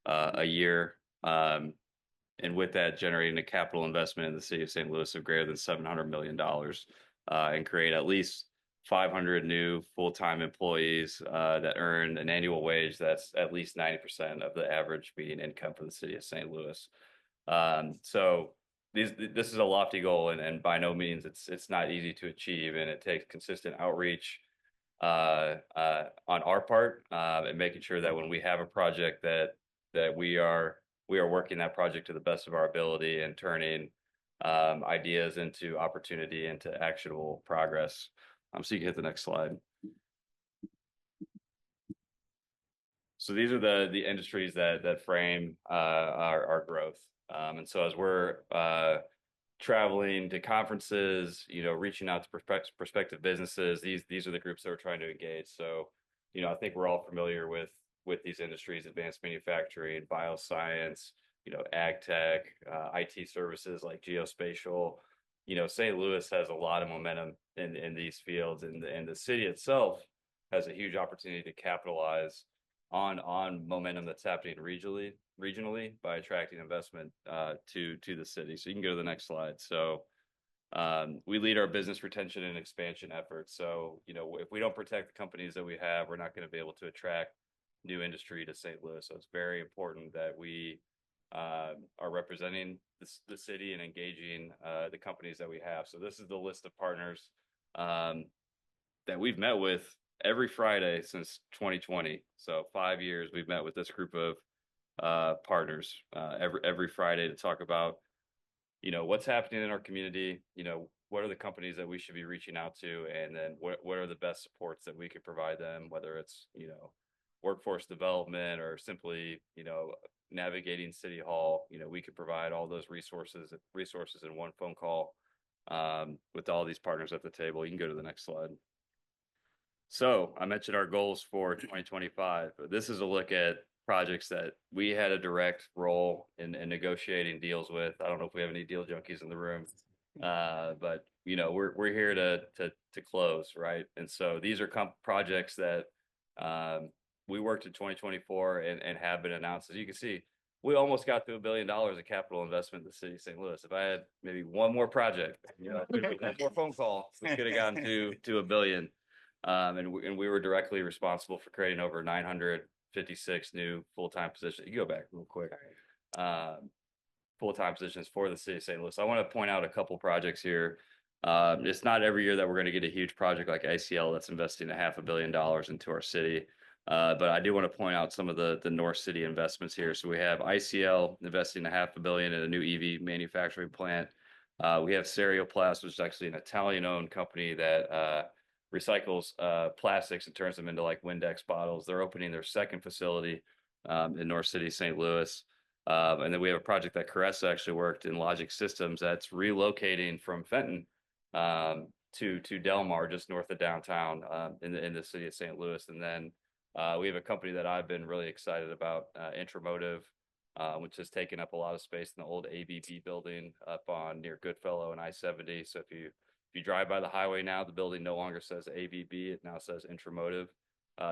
a year. And with that, generating a capital investment in the city of St. Louis of greater than $700 million and create at least 500 new full-time employees that earn an annual wage that's at least 90% of the average median income for the city of St. Louis. So this is a lofty goal, and by no means it's not easy to achieve, and it takes consistent outreach on our part and making sure that when we have a project that we are working that project to the best of our ability and turning ideas into opportunity, into actionable progress. So you can hit the next slide. So these are the industries that frame our growth. And so as we're traveling to conferences, reaching out to prospective businesses, these are the groups that we're trying to engage. So, I think we're all familiar with these industries: advanced manufacturing, bioscience, ag tech, IT services like geospatial. St. Louis has a lot of momentum in these fields, and the city itself has a huge opportunity to capitalize on momentum that's happening regionally by attracting investment to the city. So you can go to the next slide. So we lead our business retention and expansion efforts. So if we don't protect the companies that we have, we're not going to be able to attract new industry to St. Louis. So it's very important that we are representing the city and engaging the companies that we have. So this is the list of partners that we've met with every Friday since 2020. So 5 years we've met with this group of partners every Friday to talk about what's happening in our community, what are the companies that we should be reaching out to, and then what are the best supports that we could provide them, whether it's workforce development or simply, navigating City Hall, we could provide all those resources in one phone call with all these partners at the table. You can go to the next slide. So I mentioned our goals for 2025. This is a look at projects that we had a direct role in negotiating deals with. I don't know if we have any deal junkies in the room, but we're here to close, right? And so these are projects that we worked in 2024 and have been announced. As you can see, we almost got to $1 billion of capital investment in the city of St. Louis. If I had maybe one more project, one more phone call, we could have gotten to $1 billion. And we were directly responsible for creating over 956 new full-time positions. You go back real quick. Full-time positions for the city of St. Louis. I want to point out a couple projects here. It's not every year that we're going to get a huge project like ICL that's investing $500 million into our city. But I do want to point out some of the North City investments here. So we have ICL investing $500 million in a new EV manufacturing plant. We have Serioplast, which is actually an Italian-owned company that recycles plastics and turns them into like Windex bottles. They're opening their second facility in North City, St. Louis. And then we have a project that Caressa actually worked in, Logic Systems, that's relocating from Fenton to Del Mar, just north of downtown in the city of St. Louis. And then we have a company that I've been really excited about, Intramotive, which has taken up a lot of space in the old ABB building up on near Goodfellow and I-70. So if you drive by the highway now, the building no longer says ABB, it now says Intramotive.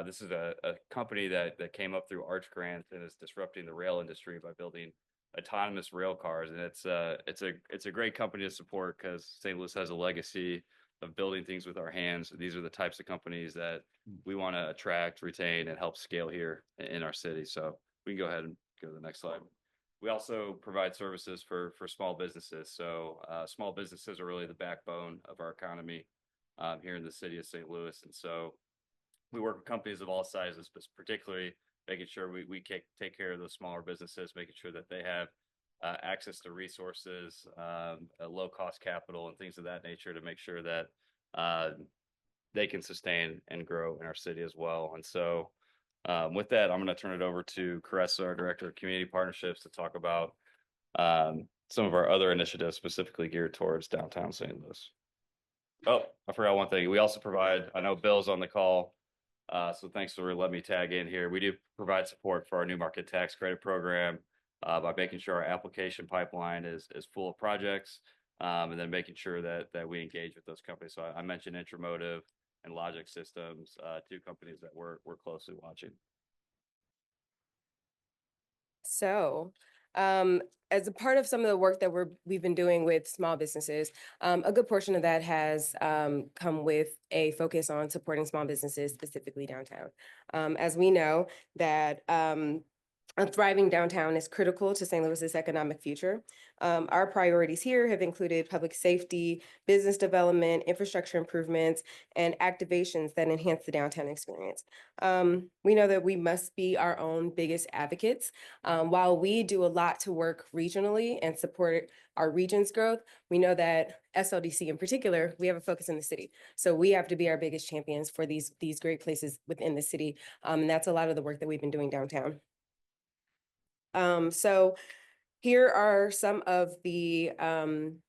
This is a company that came up through Arch grants and is disrupting the rail industry by building autonomous rail cars. And it's a great company to support because St. Louis has a legacy of building things with our hands. These are the types of companies that we want to attract, retain, and help scale here in our city. So we can go ahead and go to the next slide. We also provide services for small businesses. So small businesses are really the backbone of our economy here in the city of St. Louis. And so we work with companies of all sizes, but particularly making sure we take care of those smaller businesses, making sure that they have access to resources, low cost capital and things of that nature to make sure that they can sustain and grow in our city as well. And so with that, I'm going to turn it over to Caressa, our Director of Community Partnerships, to talk about some of our other initiatives specifically geared towards downtown St. Louis. Oh, I forgot one thing. We also provide, I know Bill's on the call, so thanks for letting me tag in here. We do provide support for our new market tax credit program by making sure our application pipeline is full of projects and then making sure that we engage with those companies. So I mentioned Intramotive and Logic Systems, two companies that we're closely watching. So, as a part of some of the work that we've been doing with small businesses, a good portion of that has come with a focus on supporting small businesses, specifically downtown. As we know that a thriving downtown is critical to St. Louis's economic future. Our priorities here have included public safety, business development, infrastructure improvements, and activations that enhance the downtown experience. We know that we must be our own biggest advocates. While we do a lot to work regionally and support our region's growth, we know that SLDC in particular, we have a focus in the city. So we have to be our biggest champions for these great places within the city. And that's a lot of the work that we've been doing downtown. So here are some of the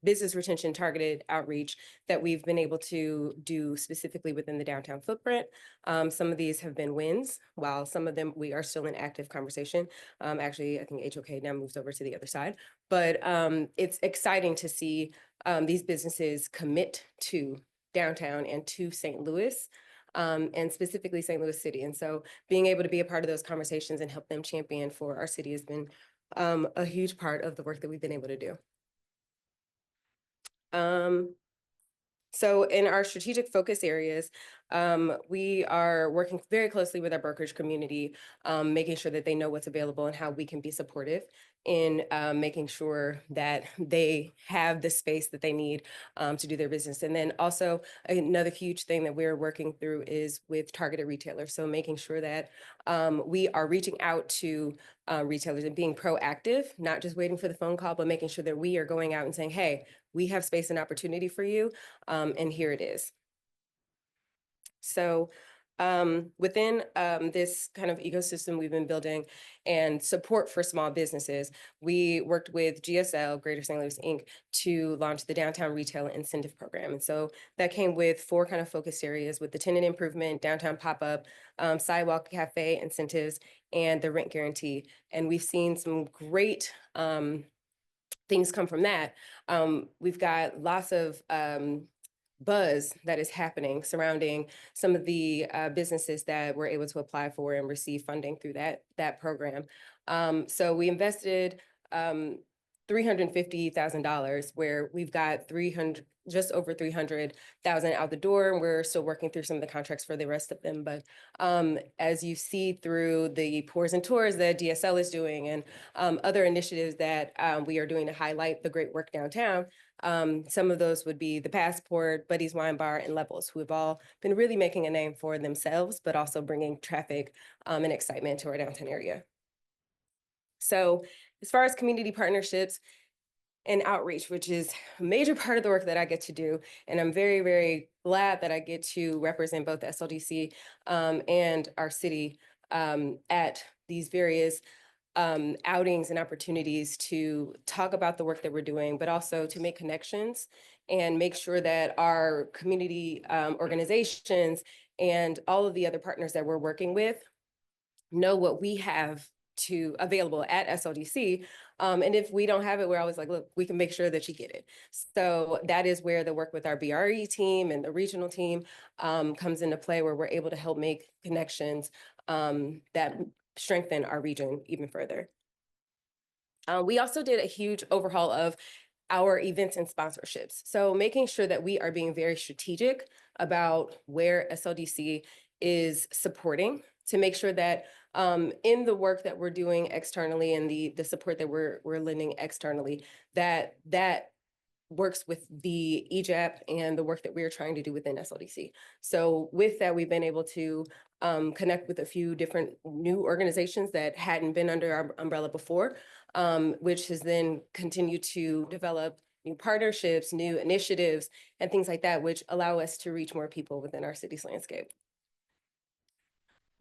business retention targeted outreach that we've been able to do specifically within the downtown footprint. Some of these have been wins, while some of them we are still in active conversation. Actually, I think HOK now moves over to the other side, but it's exciting to see these businesses commit to downtown and to St. Louis. And specifically St. Louis City. And so being able to be a part of those conversations and help them champion for our city has been a huge part of the work that we've been able to do. So in our strategic focus areas, we are working very closely with our brokerage community, making sure that they know what's available and how we can be supportive in making sure that they have the space that they need to do their business. And then also another huge thing that we're working through is with targeted retailers. So making sure that we are reaching out to retailers and being proactive, not just waiting for the phone call, but making sure that we are going out and saying, hey, we have space and opportunity for you, and here it is. So Within this kind of ecosystem we've been building and support for small businesses, we worked with GSL, Greater St. Louis Inc., to launch the Downtown Retail Incentive Program. And so that came with 4 kind of focus areas, with the tenant improvement, downtown pop-up, sidewalk cafe incentives, and the rent guarantee. And we've seen some great things come from that. We've got lots of buzz that is happening surrounding some of the businesses that were able to apply for and receive funding through that program. So we invested $350,000, where we've got just over 300,000 out the door, and we're still working through some of the contracts for the rest of them. But as you see through the pours and tours that DSL is doing, and other initiatives that we are doing to highlight the great work downtown, some of those would be the Passport, Buddy's Wine Bar, and Levels, who have all been really making a name for themselves, but also bringing traffic and excitement to our downtown area. So as far as community partnerships and outreach, which is a major part of the work that I get to do, and I'm very, very glad that I get to represent both the SLDC and our city at these various outings and opportunities to talk about the work that we're doing, but also to make connections and make sure that our community organizations and all of the other partners that we're working with know what we have available at SLDC. And if we don't have it, we're always like, look, we can make sure that you get it. So that is where the work with our BRE team and the regional team comes into play, where we're able to help make connections that strengthen our region even further. We also did a huge overhaul of our events and sponsorships. So making sure that we are being very strategic about where SLDC is supporting, to make sure that in the work that we're doing externally and the support that we're lending externally, that works with the EJAP and the work that we're trying to do within SLDC. So with that, we've been able to connect with a few different new organizations that hadn't been under our umbrella before, which has then continued to develop new partnerships, new initiatives, and things like that, which allow us to reach more people within our city's landscape.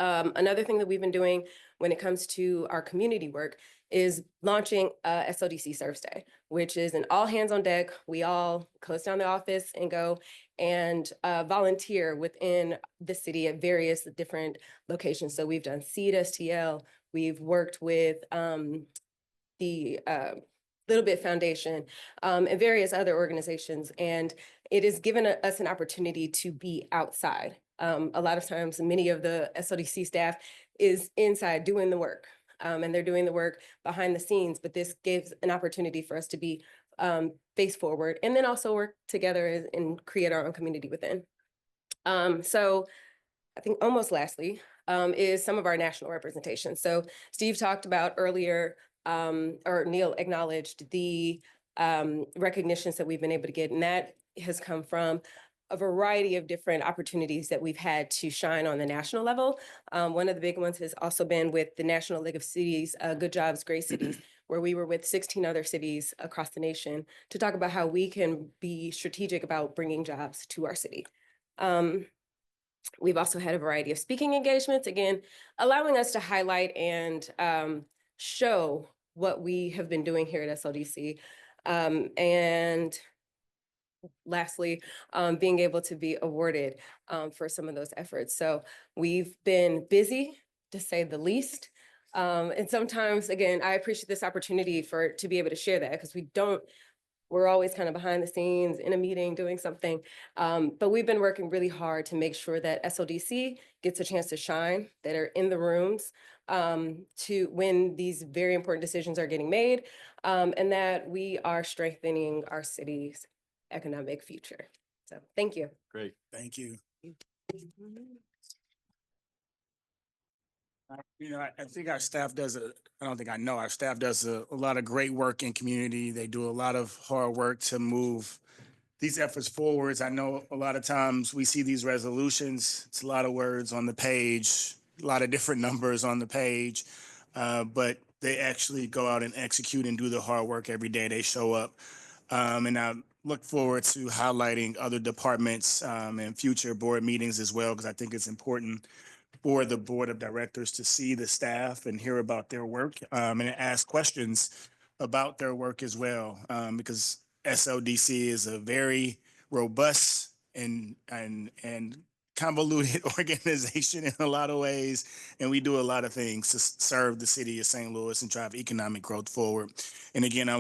Another thing that we've been doing when it comes to our community work is launching SLDC Serves Day, which is an all hands on deck. We all close down the office and go and volunteer within the city at various different locations. So we've done Seed STL, we've worked with the Little Bit Foundation and various other organizations. And it has given us an opportunity to be outside. A lot of times, many of the SLDC staff is inside doing the work, and they're doing the work behind the scenes, but this gives an opportunity for us to be face forward and then also work together and create our own community within. So I think almost lastly is some of our national representation. So Steve talked about earlier, or Neil acknowledged the recognitions that we've been able to get, and that has come from a variety of different opportunities that we've had to shine on the national level. One of the big ones has also been with the National League of Cities, Good Jobs, Great Cities, where we were with 16 other cities across the nation to talk about how we can be strategic about bringing jobs to our city. We've also had a variety of speaking engagements, again, allowing us to highlight and show what we have been doing here at SLDC. And lastly, being able to be awarded for some of those efforts. So we've been busy, to say the least. And sometimes, again, I appreciate this opportunity to be able to share that, because we're always kind of behind the scenes in a meeting doing something. But we've been working really hard to make sure that SLDC gets a chance to shine, that are in the rooms to when these very important decisions are getting made, and that we are strengthening our city's economic future. So thank you. Great. Thank you. I think our staff does our staff does a lot of great work in community. They do a lot of hard work to move these efforts forwards. I know a lot of times we see these resolutions, it's a lot of words on the page, a lot of different numbers on the page, but they actually go out and execute and do the hard work every day. They show up. And look forward to highlighting other departments in future board meetings as well, because I think it's important for the board of directors to see the staff and hear about their work and ask questions about their work as well, because SLDC is a very robust and convoluted organization in a lot of ways, and we do a lot of things to serve the city of St. Louis and drive economic growth forward. And again, I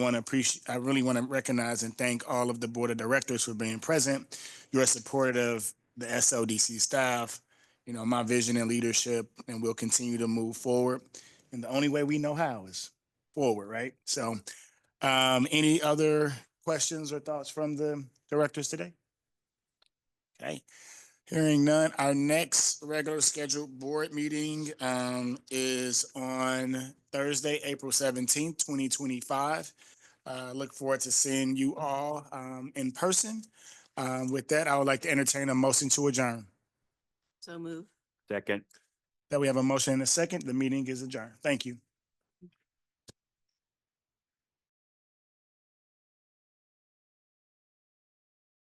really want to recognize and thank all of the board of directors for being present. Your support of the SLDC staff, you know, my vision and leadership, and we'll continue to move forward. And the only way we know how is forward, right? So, any other questions or thoughts from the directors today? Okay. Hearing none, our next regular scheduled board meeting is on Thursday, April 17th, 2025. Look forward to seeing you all in person. With that, I would like to entertain a motion to adjourn. So move. Second. That we have a motion and a second, the meeting is adjourned. Thank you.